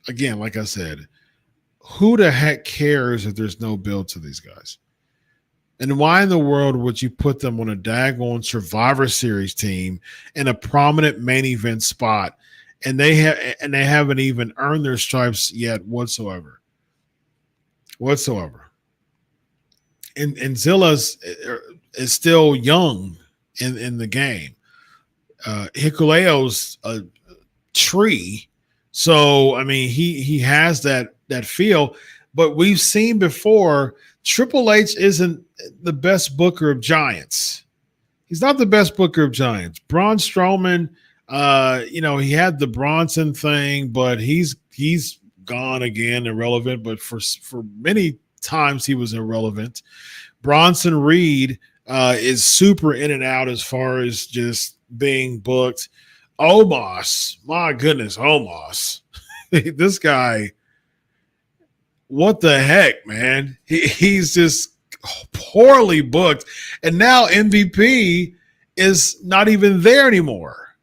Again, like I said, who the heck cares if there's no build to these guys? And why in the world would you put them on a daggone Survivor Series team in a prominent main event spot, and they haven't even earned their stripes yet whatsoever? And Zilla's is still young in the game. Hikuleo's a tree, so I mean he has that feel, but we've seen before Triple H isn't the best booker of giants. He's not the best booker of giants. Braun Strowman, he had the Bronson thing, but he's gone again, irrelevant. But for many times he was irrelevant. Bronson Reed is super in and out as far as just being booked. Omos, my goodness, Omos. This guy, what the heck, man? He's just poorly booked. And now MVP is not even there anymore.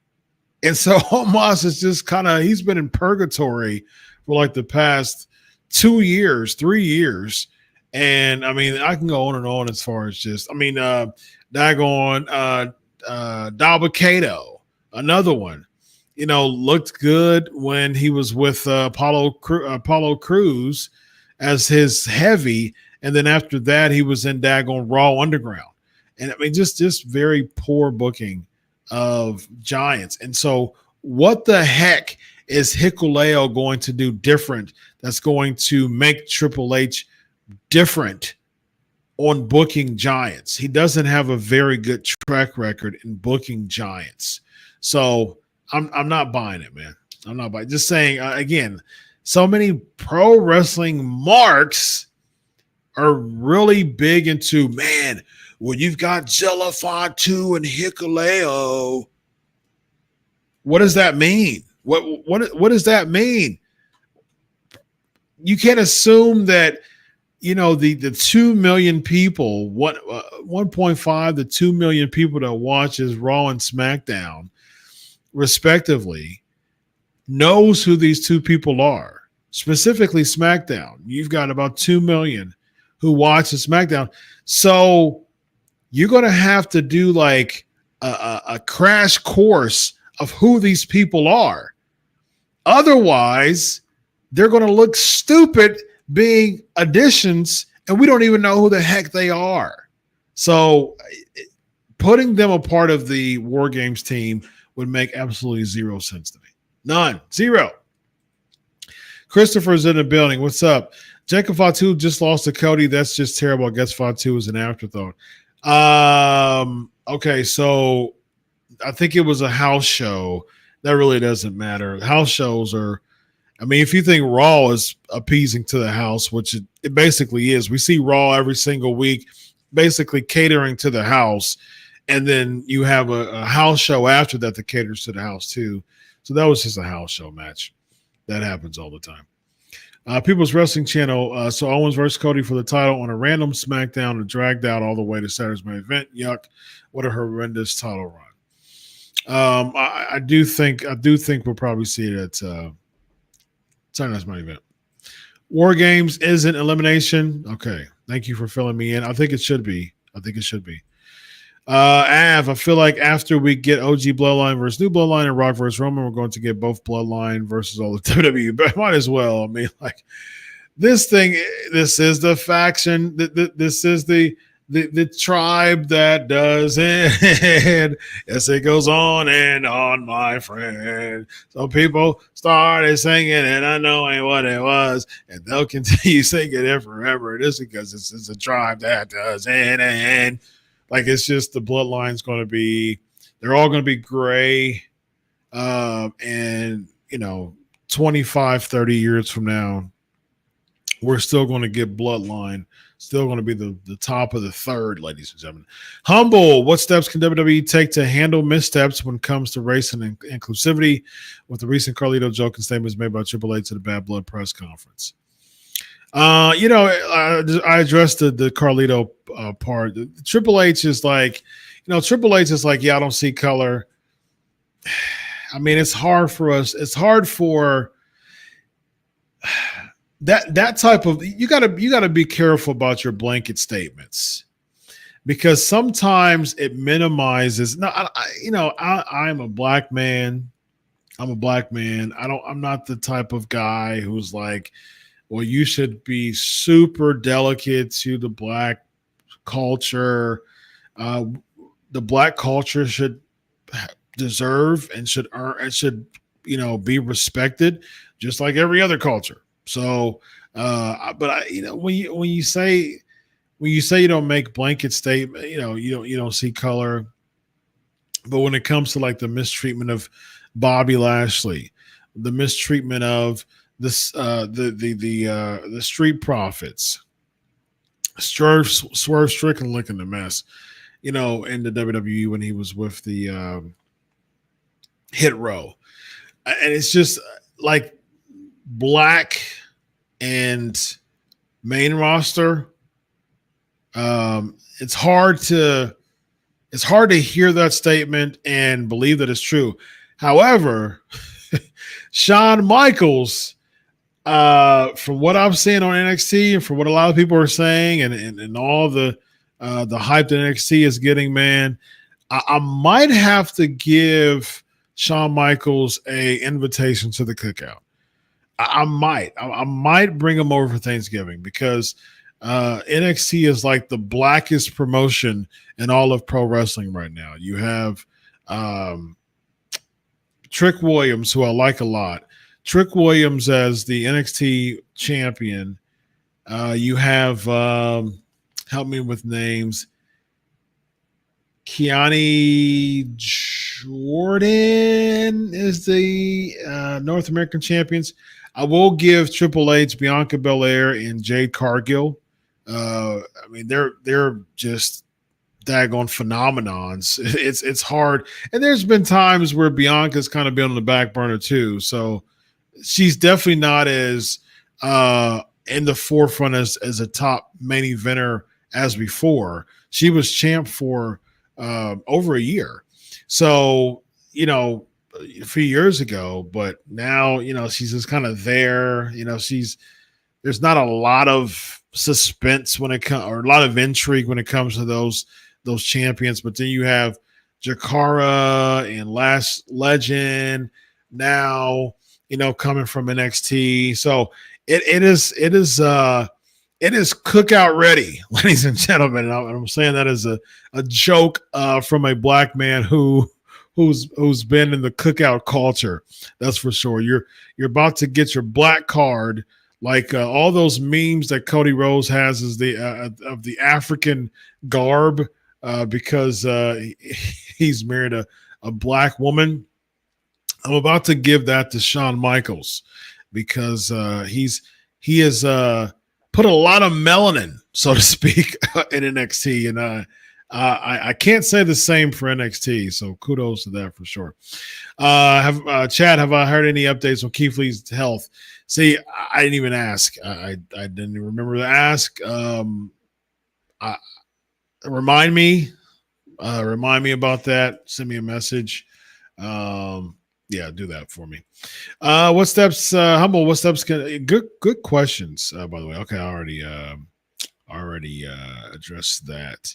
And so Omos is just he's been in purgatory for like the past 2 years, 3 years. And I mean, I can go on and on as far as just, Dalba Kato, another one, looked good when he was with Apollo Crews as his heavy. And then after that, he was in daggone Raw Underground. And I mean, just very poor booking of giants. And so what the heck is Hikuleo going to do different that's going to make Triple H different on booking giants? He doesn't have a very good track record in booking giants. So I'm not buying it, man. I'm not buying it. Just saying, again, so many pro wrestling marks are really big into, man, well, you've got Zilla Fatu and Hikuleo. What does that mean? What does that mean? You can't assume that, the 2 million people, 1.5 to 2 million people that watches Raw and SmackDown, respectively, knows who these two people are. Specifically SmackDown. You've got about 2 million who watches SmackDown. So you're going to have to do like a crash course of who these people are. Otherwise, they're going to look stupid being additions, and we don't even know who the heck they are. So putting them a part of the War Games team would make absolutely zero sense to me. None. Zero. Christopher's in the building. What's up? Jacob Fatu just lost to Cody. That's just terrible. I guess Fatu is an afterthought. Okay, so I think it was a house show. That really doesn't matter. House shows are, if you think Raw is appeasing to the house, which it basically is. We see Raw every single week, basically catering to the house. And then you have a house show after that caters to the house too. So that was just a house show match. That happens all the time. People's Wrestling Channel. So Owens versus Cody for the title on a random SmackDown and dragged out all the way to Saturday's main event. Yuck! What a horrendous title run. I do think we'll probably see it at Saturday's main event. War Games isn't elimination. Okay, thank you for filling me in. I think it should be. I feel like after we get OG Bloodline versus New Bloodline and Rock versus Roman, we're going to get both Bloodline versus all the WWE. But might as well. This is the faction. This is the tribe that does it. Yes, it goes on and on, my friend. So people started singing, and I know ain't what it was, and they'll continue singing it forever. It is because it's a tribe that does it, and it's just the bloodline's going to be, they're all going to be gray. And 25, 30 years from now, we're still going to get bloodline, still going to be the top of the third, ladies and gentlemen. Humble, what steps can WWE take to handle missteps when it comes to race and inclusivity? With the recent Carlito joke and statements made by Triple H at the Bad Blood press conference. I addressed the Carlito part. Triple H is like, yeah, I don't see color. It's hard for us. It's hard for that type of, you gotta be careful about your blanket statements, because sometimes it minimizes. No, I'm a black man. I'm not the type of guy who's like, well, you should be super delicate to the black culture. The black culture should deserve and should earn and should, be respected just like every other culture. So, when you say you don't make blanket statement, you don't see color. But when it comes to like the mistreatment of Bobby Lashley, the mistreatment of this the Street Profits, Swerve Strickland looking a mess, in the WWE when he was with the Hit Row, and it's just like black and main roster. It's hard to hear that statement and believe that it's true. However, Shawn Michaels, from what I'm seeing on NXT and from what a lot of people are saying, and all the hype that NXT is getting, man, I might have to give Shawn Michaels a invitation to the cookout. I might bring him over for Thanksgiving, because NXT is like the blackest promotion in all of pro wrestling right now. You have Trick Williams, who I like a lot. Trick Williams as the NXT champion. You have, help me with names, Keani Jordan is the North American champions. I will give Triple H, Bianca Belair, and Jade Cargill. They're just daggone phenomenons. It's hard. And there's been times where Bianca's kind of been on the back burner too. So she's definitely not as in the forefront as a top main eventer as before. She was champ for over a year. So, a few years ago, but now, she's just kind of there. There's not a lot of suspense when it comes, or a lot of intrigue when it comes to those champions. But then you have Jakara and Last Legend now, coming from NXT. So it is cookout ready, ladies and gentlemen. And I'm saying that as a joke from a black man who's been in the cookout culture. That's for sure. You're about to get your black card, like all those memes that Cody Rhodes has is of the African garb because he's married a black woman. I'm about to give that to Shawn Michaels because he has put a lot of melanin, so to speak, in NXT, and I can't say the same for NXT. So kudos to that for sure. Chad, have I heard any updates on Keith Lee's health? See, I didn't even ask. I didn't even remember to ask. Remind me about that. Send me a message. Yeah, do that for me. What steps, Humble? What steps good questions, by the way. Okay, I already addressed that.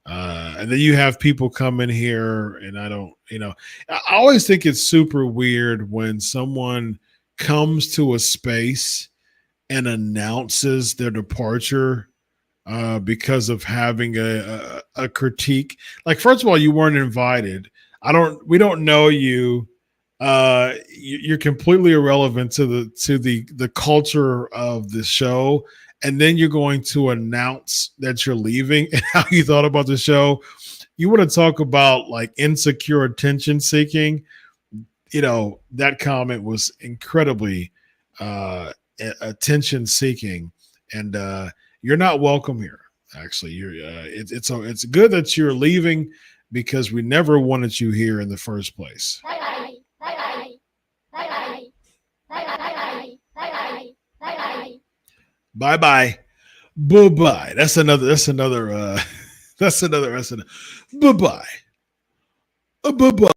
And then you have people come in here, and I don't, I always think it's super weird when someone comes to a space and announces their departure because of having a critique. Like, first of all, you weren't invited. We don't know you. You're completely irrelevant to the culture of the show. And then you're going to announce that you're leaving and how you thought about the show. You want to talk about like insecure attention seeking. That comment was incredibly attention seeking, and you're not welcome here. Actually, it's good that you're leaving because we never wanted you here in the first place. Bye-bye. Bye-bye. Bye-bye. Bye-bye. Bye-bye. Bye-bye. Bye-bye. Bye-bye. That's another bye-bye. Bye-bye.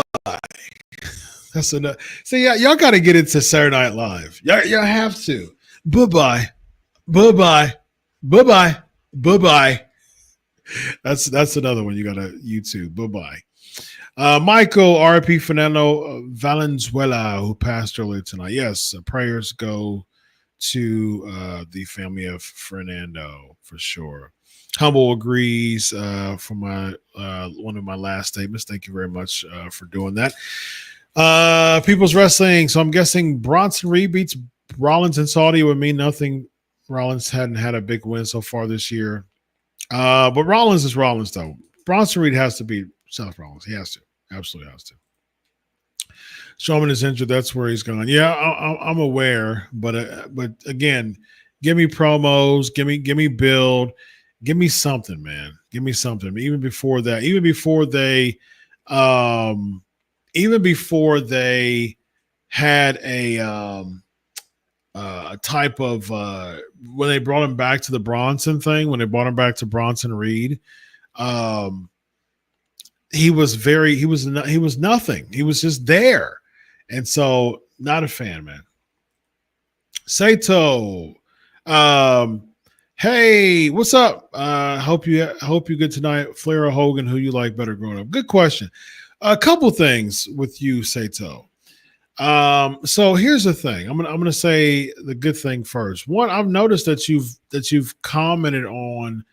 That's another. See, y'all got to get into Saturday Night Live. Y'all have to. Bye-bye. Bye-bye. Bye-bye. Bye-bye. That's another one you got to YouTube. Bye-bye. Michael RP Fernando Valenzuela, who passed earlier tonight. Yes, prayers go to the family of Fernando for sure. Humble agrees for my one of my last statements. Thank you very much for doing that. People's Wrestling. So I'm guessing Bronson Reed beats Rollins in Saudi would mean nothing. Rollins hadn't had a big win so far this year. But Rollins is Rollins, though. Bronson Reed has to beat Seth Rollins. He has to. Absolutely has to. Strowman is injured. That's where he's gone. Yeah, I'm aware. But again, give me promos. Give me build. Give me something, man. Give me something. Even before that, even before they had a type of when they brought him back to the Bronson thing, when they brought him back to Bronson Reed, he was nothing. He was just there. And so not a fan, man. Sato, hey, what's up? Hope you good tonight. Flair or Hogan, who you like better growing up? Good question. A couple things with you, Sato. So here's the thing. I'm gonna say the good thing first. One, I've noticed that you've commented on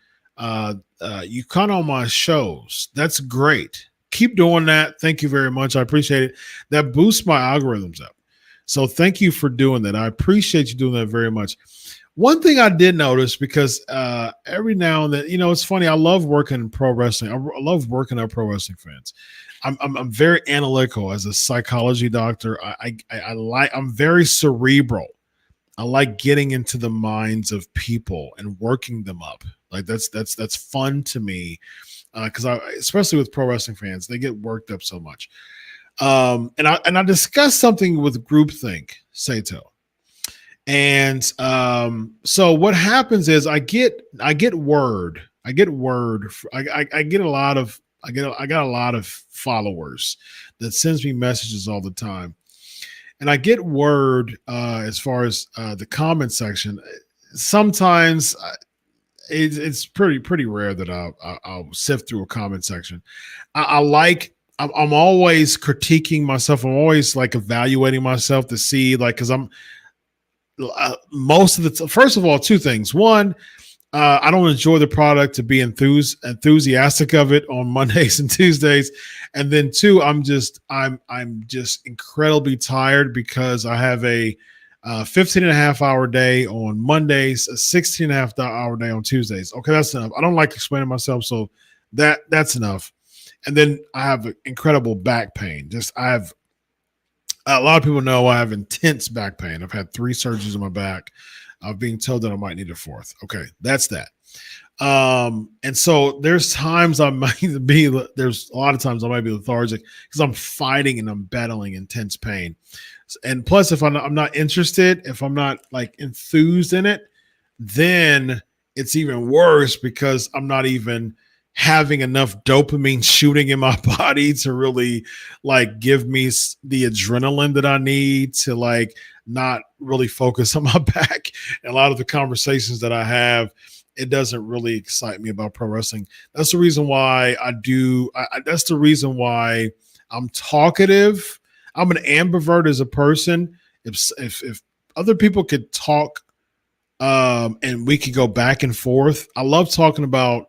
you comment on my shows. That's great. Keep doing that. Thank you very much. I appreciate it. That boosts my algorithms up. So thank you for doing that. I appreciate you doing that very much. One thing I did notice, because every now and then, it's funny. I love working in pro wrestling. I love working with pro wrestling fans. I'm very analytical as a psychology doctor. I'm very cerebral. I like getting into the minds of people and working them up. Like that's fun to me. because especially with pro wrestling fans, they get worked up so much. And I discussed something with groupthink, Sato. And so what happens is I get word. I get a lot of followers that sends me messages all the time. And I get word as far as the comment section. Sometimes it's pretty rare that I'll sift through a comment section. I'm always critiquing myself. I'm always like evaluating myself to see, like, because I'm most of the first of all, two things. One, I don't enjoy the product to be enthusiastic of it on Mondays and Tuesdays, and then two, I'm just incredibly tired because I have a 15 and a half hour day on Mondays, a 16 and a half hour day on Tuesdays. Okay, that's enough. I don't like explaining myself, so that's enough. And then I have incredible back pain. I have a lot of people know I have intense back pain. I've had 3 surgeries on my back. I'm being told that I might need a 4th. Okay, that's that. And so there's a lot of times I might be lethargic because I'm fighting and I'm battling intense pain. And plus, if I'm not interested, if I'm not like enthused in it, then it's even worse because I'm not even having enough dopamine shooting in my body to really like give me the adrenaline that I need to like not really focus on my back. And a lot of the conversations that I have, it doesn't really excite me about pro wrestling. That's the reason why that's the reason why I'm talkative. I'm an ambivert as a person. If other people could talk and we could go back and forth, I love talking about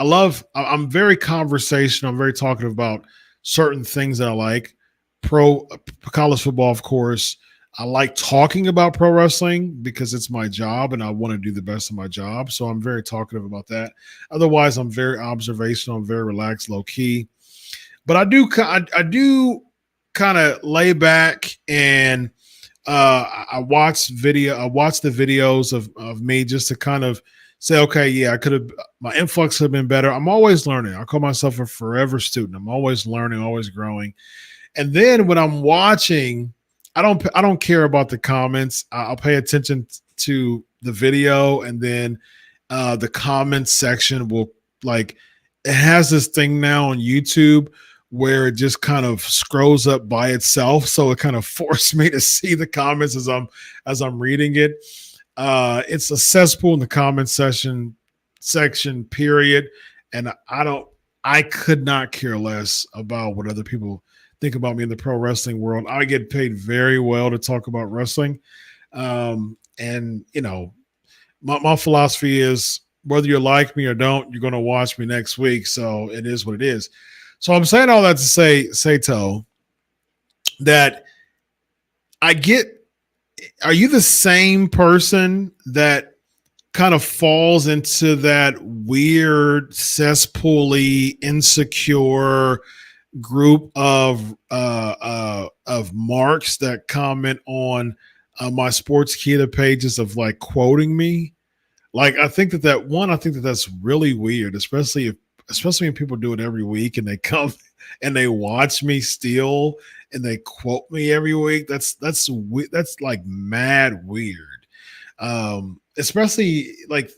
I'm very conversational. I'm very talkative about certain things that I like. College football, of course. I like talking about pro wrestling because it's my job and I want to do the best of my job. So I'm very talkative about that. Otherwise, I'm very observational. I'm very relaxed, low key. But I do kind of lay back and I watch the videos of me just to kind of say, okay, yeah, my influx could have been better. I'm always learning. I call myself a forever student. I'm always learning, always growing. And then when I'm watching, I don't care about the comments. I'll pay attention to the video, and then the comments section will it has this thing now on YouTube where it just kind of scrolls up by itself. So it kind of forced me to see the comments as I'm reading it. It's a cesspool in the comment section, period. And I could not care less about what other people think about me in the pro wrestling world. I get paid very well to talk about wrestling. And you know, my philosophy is whether you like me or don't, you're going to watch me next week. So it is what it is. So I'm saying all that to say, Sato, that are you the same person that kind of falls into that weird cesspool-y, insecure group of marks that comment on my Sportskeeda pages of like quoting me? Like, I think that's really weird, especially when people do it every week and they come and they watch me steal and they quote me every week. That's like mad weird. Especially like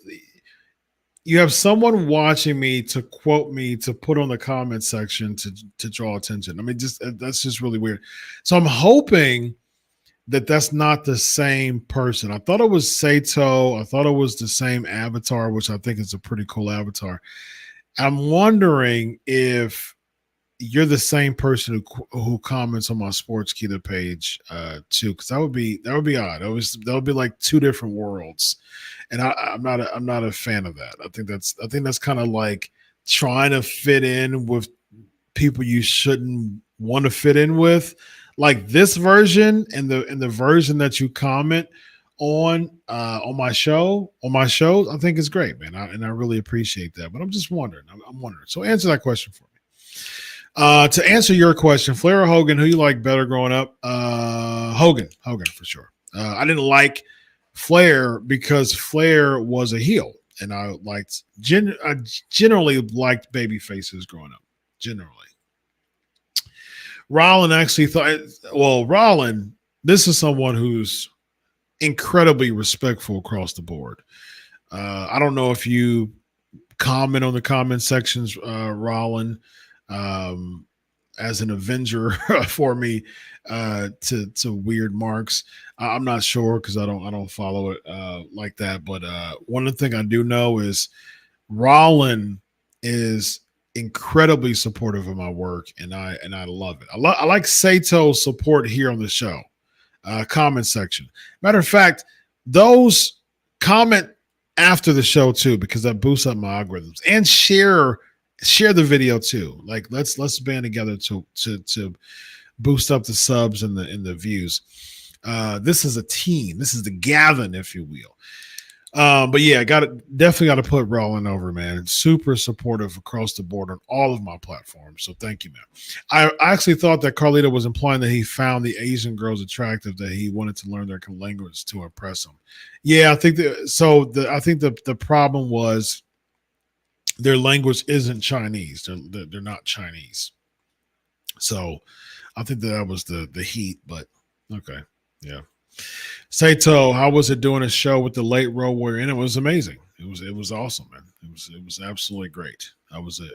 you have someone watching me to quote me to put on the comment section to draw attention. I mean, that's just really weird. So I'm hoping that that's not the same person. I thought it was Sato. I thought it was the same avatar, which I think is a pretty cool avatar. I'm wondering if you're the same person who comments on my Sportskeeda page too, because that would be odd. That would be like 2 different worlds, and I'm not a fan of that. I think that's kind of like trying to fit in with people you shouldn't want to fit in with. Like this version and the version that you comment on my shows, I think is great, man. And I really appreciate that. But I'm just wondering. I'm wondering. So answer that question for me. To answer your question, Flair or Hogan, who you like better growing up? Hogan for sure. I didn't like Flair because Flair was a heel. and I generally liked baby faces growing up. Generally, Rollin actually thought. Well, Rollin, this is someone who's incredibly respectful across the board. I don't know if you comment on the comment sections, Rollin, as an Avenger for me to weird marks. I'm not sure because I don't follow it like that. But one of the things I do know is Rollin is incredibly supportive of my work, and I love it. I like Sato's support here on the show. Comment section. Matter of fact, those comment after the show too, because that boosts up my algorithms, and share the video too. Like let's band together to boost up the subs and the views. This is a team. This is the Gavin, if you will. But yeah, definitely got to put Rollin over, man. It's super supportive across the board on all of my platforms. So thank you, man. I actually thought that Carlito was implying that he found the Asian girls attractive, that he wanted to learn their language to impress them. Yeah, I think the problem was their language isn't Chinese. They're not Chinese. So I think that was the heat, but okay. Yeah. Sato, how was it doing a show with the late Road Warrior? And it was amazing. It was awesome, man. It was absolutely great. I was a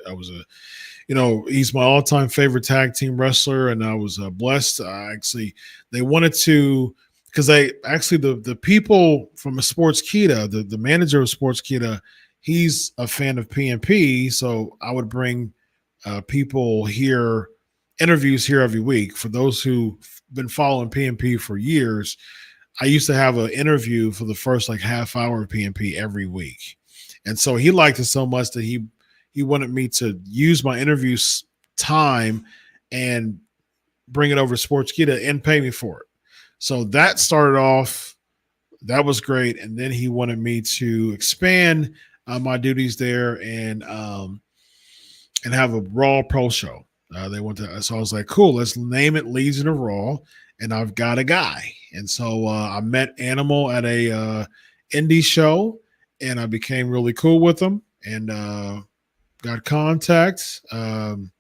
he's my all-time favorite tag team wrestler, and I was blessed. They wanted to, because the people from Sportskeeda, the manager of Sportskeeda, he's a fan of PNP, so I would bring people here, interviews here every week. For those who've been following PNP for years, I used to have an interview for the first half hour of PNP every week. And so he liked it so much that he wanted me to use my interview time and bring it over to Sportskeeda and pay me for it. So that started off, that was great. And then he wanted me to expand my duties there and have a Raw Pro show. So I was like, cool, let's name it Legion of Raw. And I've got a guy. And so I met Animal at a indie show, and I became really cool with him and got contacts. And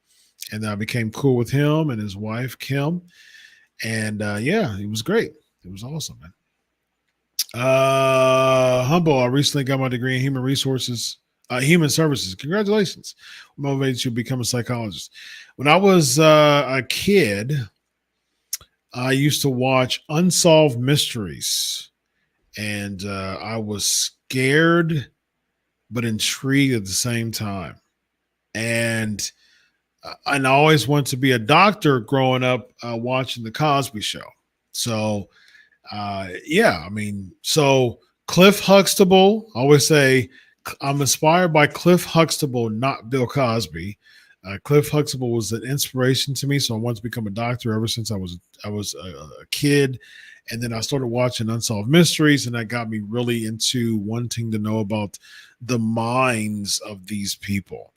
I became cool with him and his wife, Kim. And yeah, it was great. It was awesome, man. Humble, I recently got my degree in human services. Congratulations. What motivated you to become a psychologist? When I was a kid, I used to watch Unsolved Mysteries, and I was scared but intrigued at the same time. And I always wanted to be a doctor growing up watching The Cosby Show. So, so Cliff Huxtable, I always say I'm inspired by Cliff Huxtable, not Bill Cosby. Cliff Huxtable was an inspiration to me, so I wanted to become a doctor ever since I was a kid. And then I started watching Unsolved Mysteries, and that got me really into wanting to know about the minds of these people.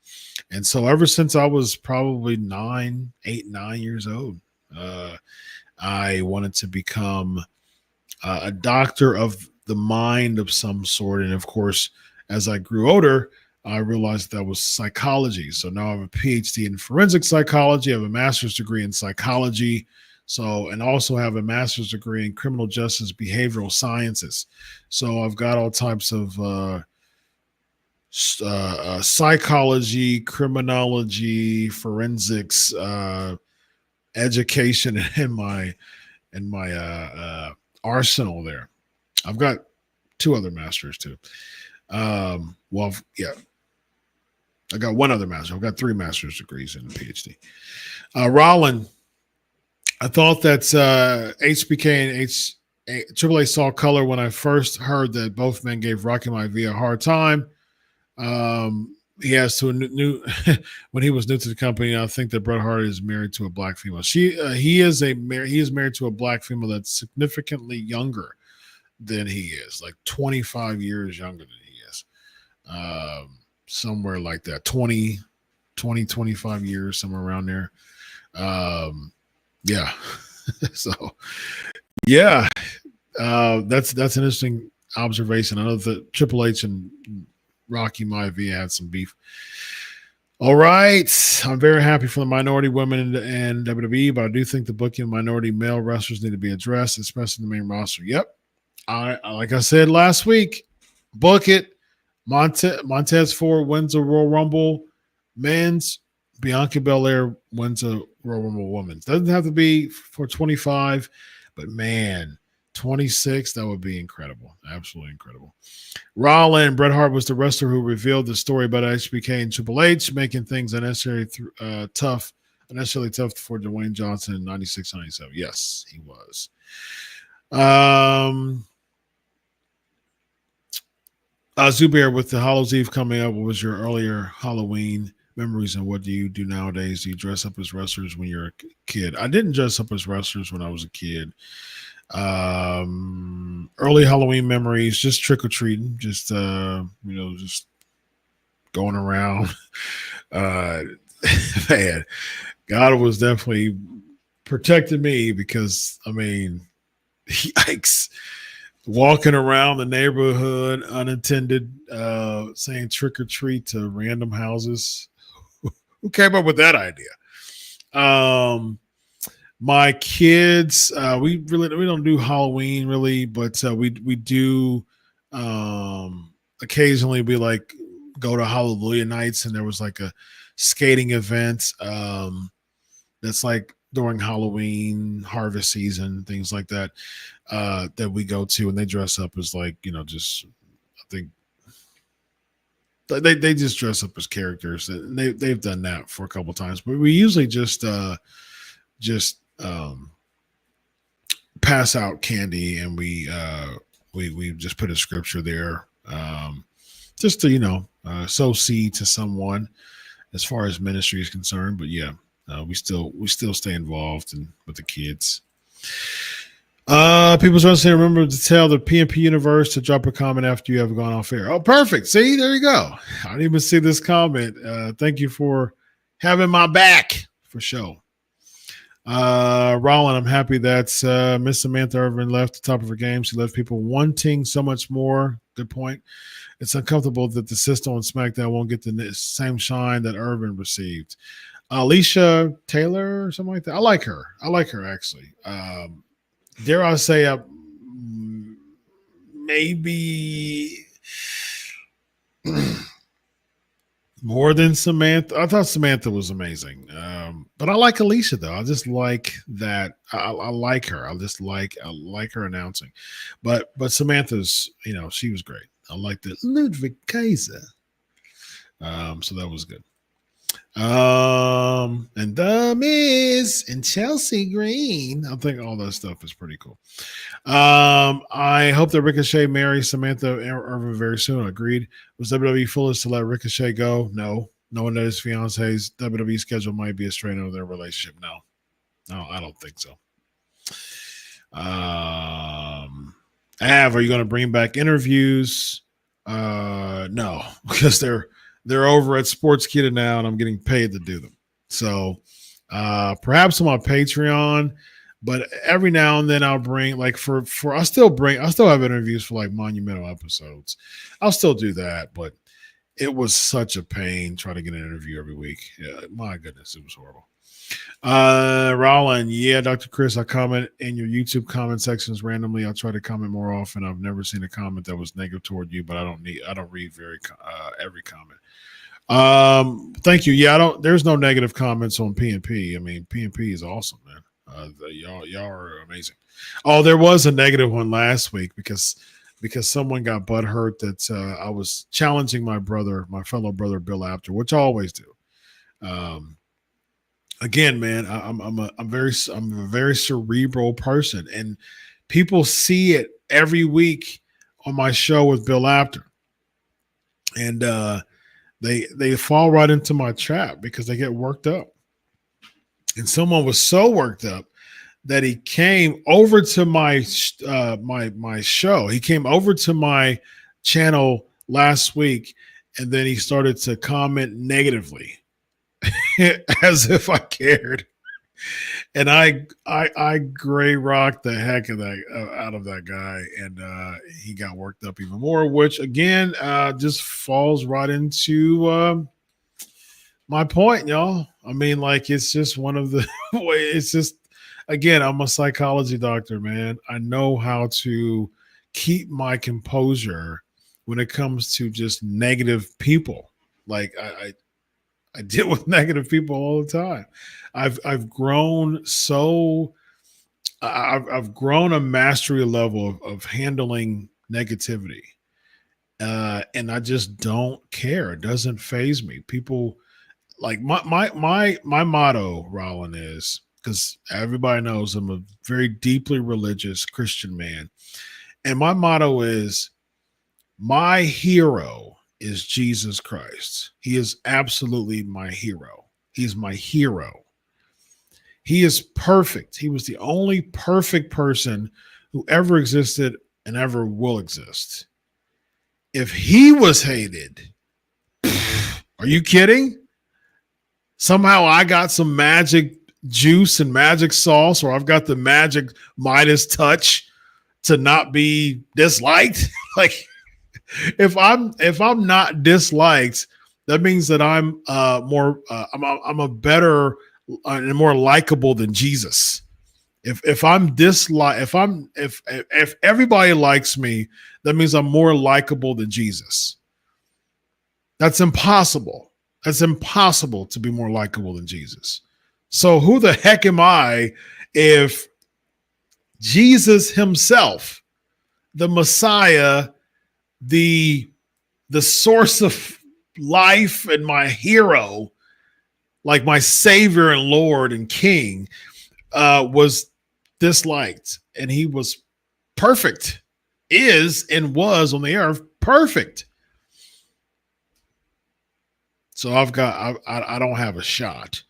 And so ever since I was probably 9 years old, I wanted to become a doctor of the mind of some sort. And of course, as I grew older, I realized that was psychology. So now I have a PhD in forensic psychology. I have a master's degree in psychology. And also have a master's degree in criminal justice behavioral sciences. So I've got all types of psychology, criminology, forensics, education in my arsenal there. I've got 2 other masters too. I got 1 other master. I've got 3 master's degrees and a PhD. Rollin, I thought that HBK and Triple H saw color when I first heard that both men gave Rocky Maivia a hard time. He has to when he was new to the company. I think that Bret Hart is married to a black female. He is married to a black female that's significantly younger than he is, like 25 years younger than he is. Somewhere like that, 25 years, somewhere around there. Yeah. So yeah, that's an interesting observation. I know that Triple H and Rocky Maivia had some beef. All right. I'm very happy for the minority women in WWE, but I do think the booking of minority male wrestlers need to be addressed, especially the main roster. Yep. Like I said last week, book it. Montez Ford wins a Royal Rumble men's. Bianca Belair wins a Royal Rumble women's. Doesn't have to be for 25, but man, 26, that would be incredible. Absolutely incredible. Rollin, Bret Hart was the wrestler who revealed the story about HBK and Triple H, making things unnecessarily tough for Dwayne Johnson in 96, 97. Yes, he was. Zubair, with the Hallows Eve coming up, what was your earlier Halloween memories and what do you do nowadays? Do you dress up as wrestlers when you're a kid? I didn't dress up as wrestlers when I was a kid. Early Halloween memories, just trick-or-treating, just just going around. Man, God was definitely protecting me because yikes, walking around the neighborhood unattended, saying trick-or-treat to random houses. Who came up with that idea? My kids, we don't do Halloween really, but we do occasionally be like go to Hallelujah nights, and there was like a skating event that's like during Halloween harvest season, things like that, that we go to, and they dress up as like just I think they just dress up as characters. They've done that for a couple of times, but we usually just pass out candy, and we just put a scripture there, just to sow seed to someone as far as ministry is concerned. But yeah, we still stay involved with the kids. People's trying to say, remember to tell the PNP universe to drop a comment after you have gone off air. Oh, perfect. See, there you go. I didn't even see this comment. Thank you for having my back for sure. Rollin, I'm happy that Miss Samantha Irvin left the top of her game. She left people wanting so much more. Good point. It's uncomfortable that the sister on SmackDown won't get the same shine that Irvin received. Alicia Taylor or something like that. I like her actually. Dare I say, maybe more than Samantha. I thought Samantha was amazing. But I like Alicia though. I just like that. I like her. I like her announcing. But Samantha's, she was great. I like the Ludwig Kaiser. So that was good. And The Miz and Chelsea Green. I think all that stuff is pretty cool. I hope that Ricochet marries Samantha Irvin very soon. Agreed. Was WWE foolish to let Ricochet go? No. Knowing that his fiance's WWE schedule might be a strain of their relationship. No, I don't think so. Av, are you going to bring back interviews? No, because they're over at Sportskeeda now, and I'm getting paid to do them. So perhaps on my Patreon, but every now and then I'll bring I still have interviews for like monumental episodes. I'll still do that, but it was such a pain trying to get an interview every week. Yeah, my goodness, it was horrible. Rollin, yeah, Dr. Chris, I comment in your YouTube comment sections randomly. I'll try to comment more often. I've never seen a comment that was negative toward you, but I don't read every comment. Thank you. Yeah, there's no negative comments on PNP. I mean, PNP is awesome, man. Y'all are amazing. Oh, there was a negative one last week because someone got butthurt that I was challenging my fellow brother Bill Apter, which I always do. Again, man, I'm a very cerebral person, and people see it every week on my show with Bill Apter, and they fall right into my trap because they get worked up. And someone was so worked up that he came over to my show. He came over to my channel last week, and then he started to comment negatively as if I cared. And I gray rocked the heck of that out of that guy, and he got worked up even more, which again just falls right into my point, y'all. I mean, like, it's just one of the way. It's just, again, I'm a psychology doctor, man. I know how to keep my composure when it comes to just negative people. Like I deal with negative people all the time. I've grown so I've grown a mastery level of handling negativity, and I just don't care. It doesn't phase me. People like my motto, Rollin, is, because everybody knows I'm a very deeply religious Christian man, and my motto is, my hero is Jesus Christ. He is absolutely my hero. He's my hero. He is perfect. He was the only perfect person who ever existed and ever will exist. If he was hated, are you kidding? Somehow I got some magic juice and magic sauce, or I've got the magic Midas touch to not be disliked. Like, if I'm not disliked, that means that I'm I'm a better and more likable than Jesus. If I'm disliked, if everybody likes me, that means I'm more likable than Jesus. That's impossible. That's impossible to be more likable than Jesus. So who the heck am I if Jesus himself, the Messiah, the source of life and my hero, like my Savior and Lord and King, was disliked, and he was perfect, is and was on the earth perfect. So I don't have a shot,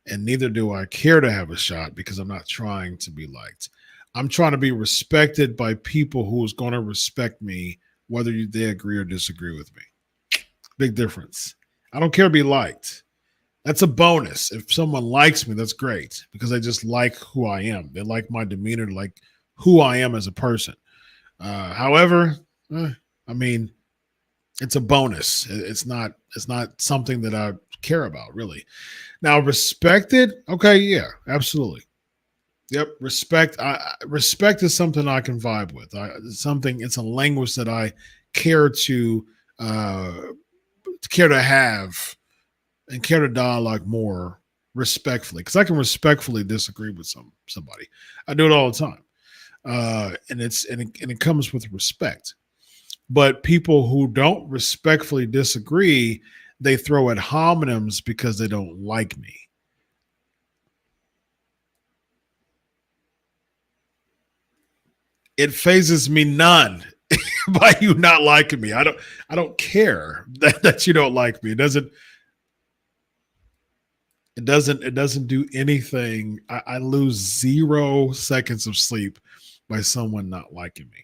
and neither do I care to have a shot, because I'm not trying to be liked. I'm trying to be respected by people who is going to respect me, whether they agree or disagree with me. Big difference. I don't care to be liked. That's a bonus. If someone likes me, that's great, because they just like who I am. They like my demeanor, like who I am as a person. However, I mean, it's a bonus. It's not something that I care about, really. Now, respected, okay, yeah, absolutely. Yep, respect. Respect is something I can vibe with. It's a language that I care to have and care to dialogue more respectfully, because I can respectfully disagree with somebody. I do it all the time, and it comes with respect. But people who don't respectfully disagree, they throw ad hominems because they don't like me. It phases me none by you not liking me. I don't care that you don't like me. It doesn't do anything. I lose 0 seconds of sleep by someone not liking me.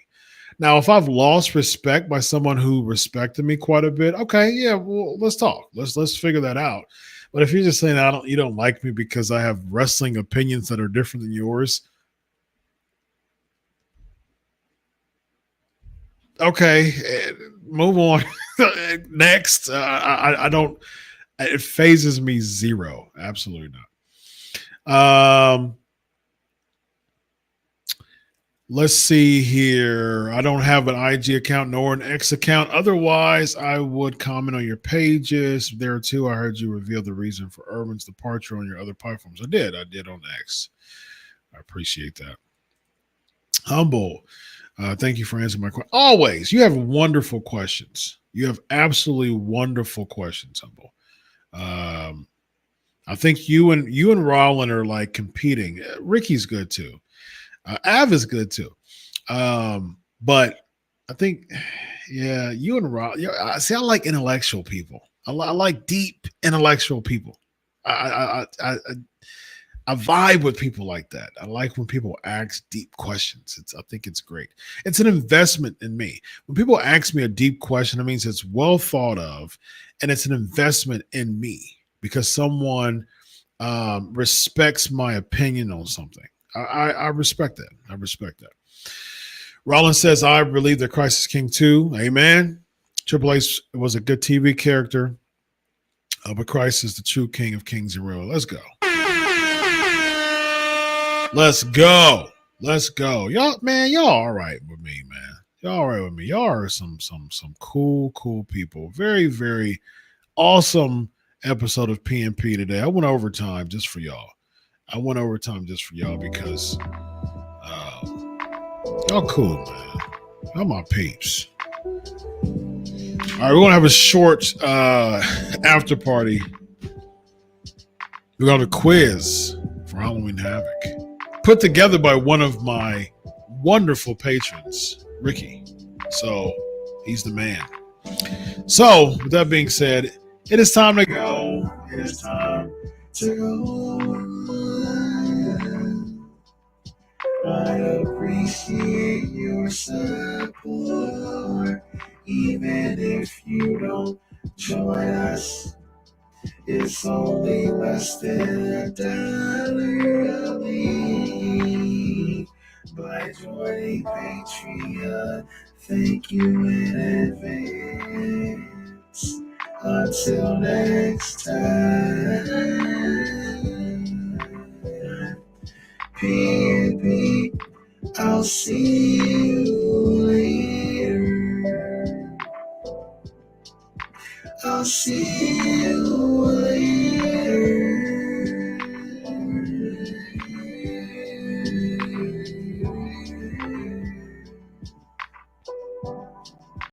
Now, if I've lost respect by someone who respected me quite a bit, okay, yeah, well, let's talk. Let's figure that out. But if you're just saying you don't like me because I have wrestling opinions that are different than yours, okay, move on. Next, I don't. It phases me 0. Absolutely not. Let's see here. I don't have an IG account nor an X account. Otherwise, I would comment on your pages. There too, I heard you reveal the reason for Urban's departure on your other platforms. I did on X. I appreciate that. Humble. Thank you for answering my question. Always, you have wonderful questions. You have absolutely wonderful questions, Humble. I think you and Rollin are like competing. Ricky's good too. Av is good too. But I think, yeah, you and Rob, see, I like intellectual people. I like deep intellectual people. I vibe with people like that. I like when people ask deep questions. I think it's great. It's an investment in me. When people ask me a deep question, it means it's well thought of, and it's an investment in me, because someone respects my opinion on something. I respect that. I respect that. Rollins says, I believe that Christ is King too. Amen. Triple H was a good TV character, but Christ is the true King of Kings and Real. Let's go. Let's go. Let's go. Y'all, man, y'all all right with me, man. Y'all all right with me. Y'all are some cool people. Very, very awesome episode of PNP today. I went overtime just for y'all. Because y'all cool, man. Y'all my peeps. All right, we're gonna have a short after party. We're gonna have a quiz for Halloween Havoc, put together by one of my wonderful patrons, Ricky. So he's the man. So with that being said, it is time to go. It is time to go. I appreciate your support, even if you don't join us. It's only less than $1 a week. By joining Patreon, thank you in advance. Until next time, PNP, I'll see you later. I'll see you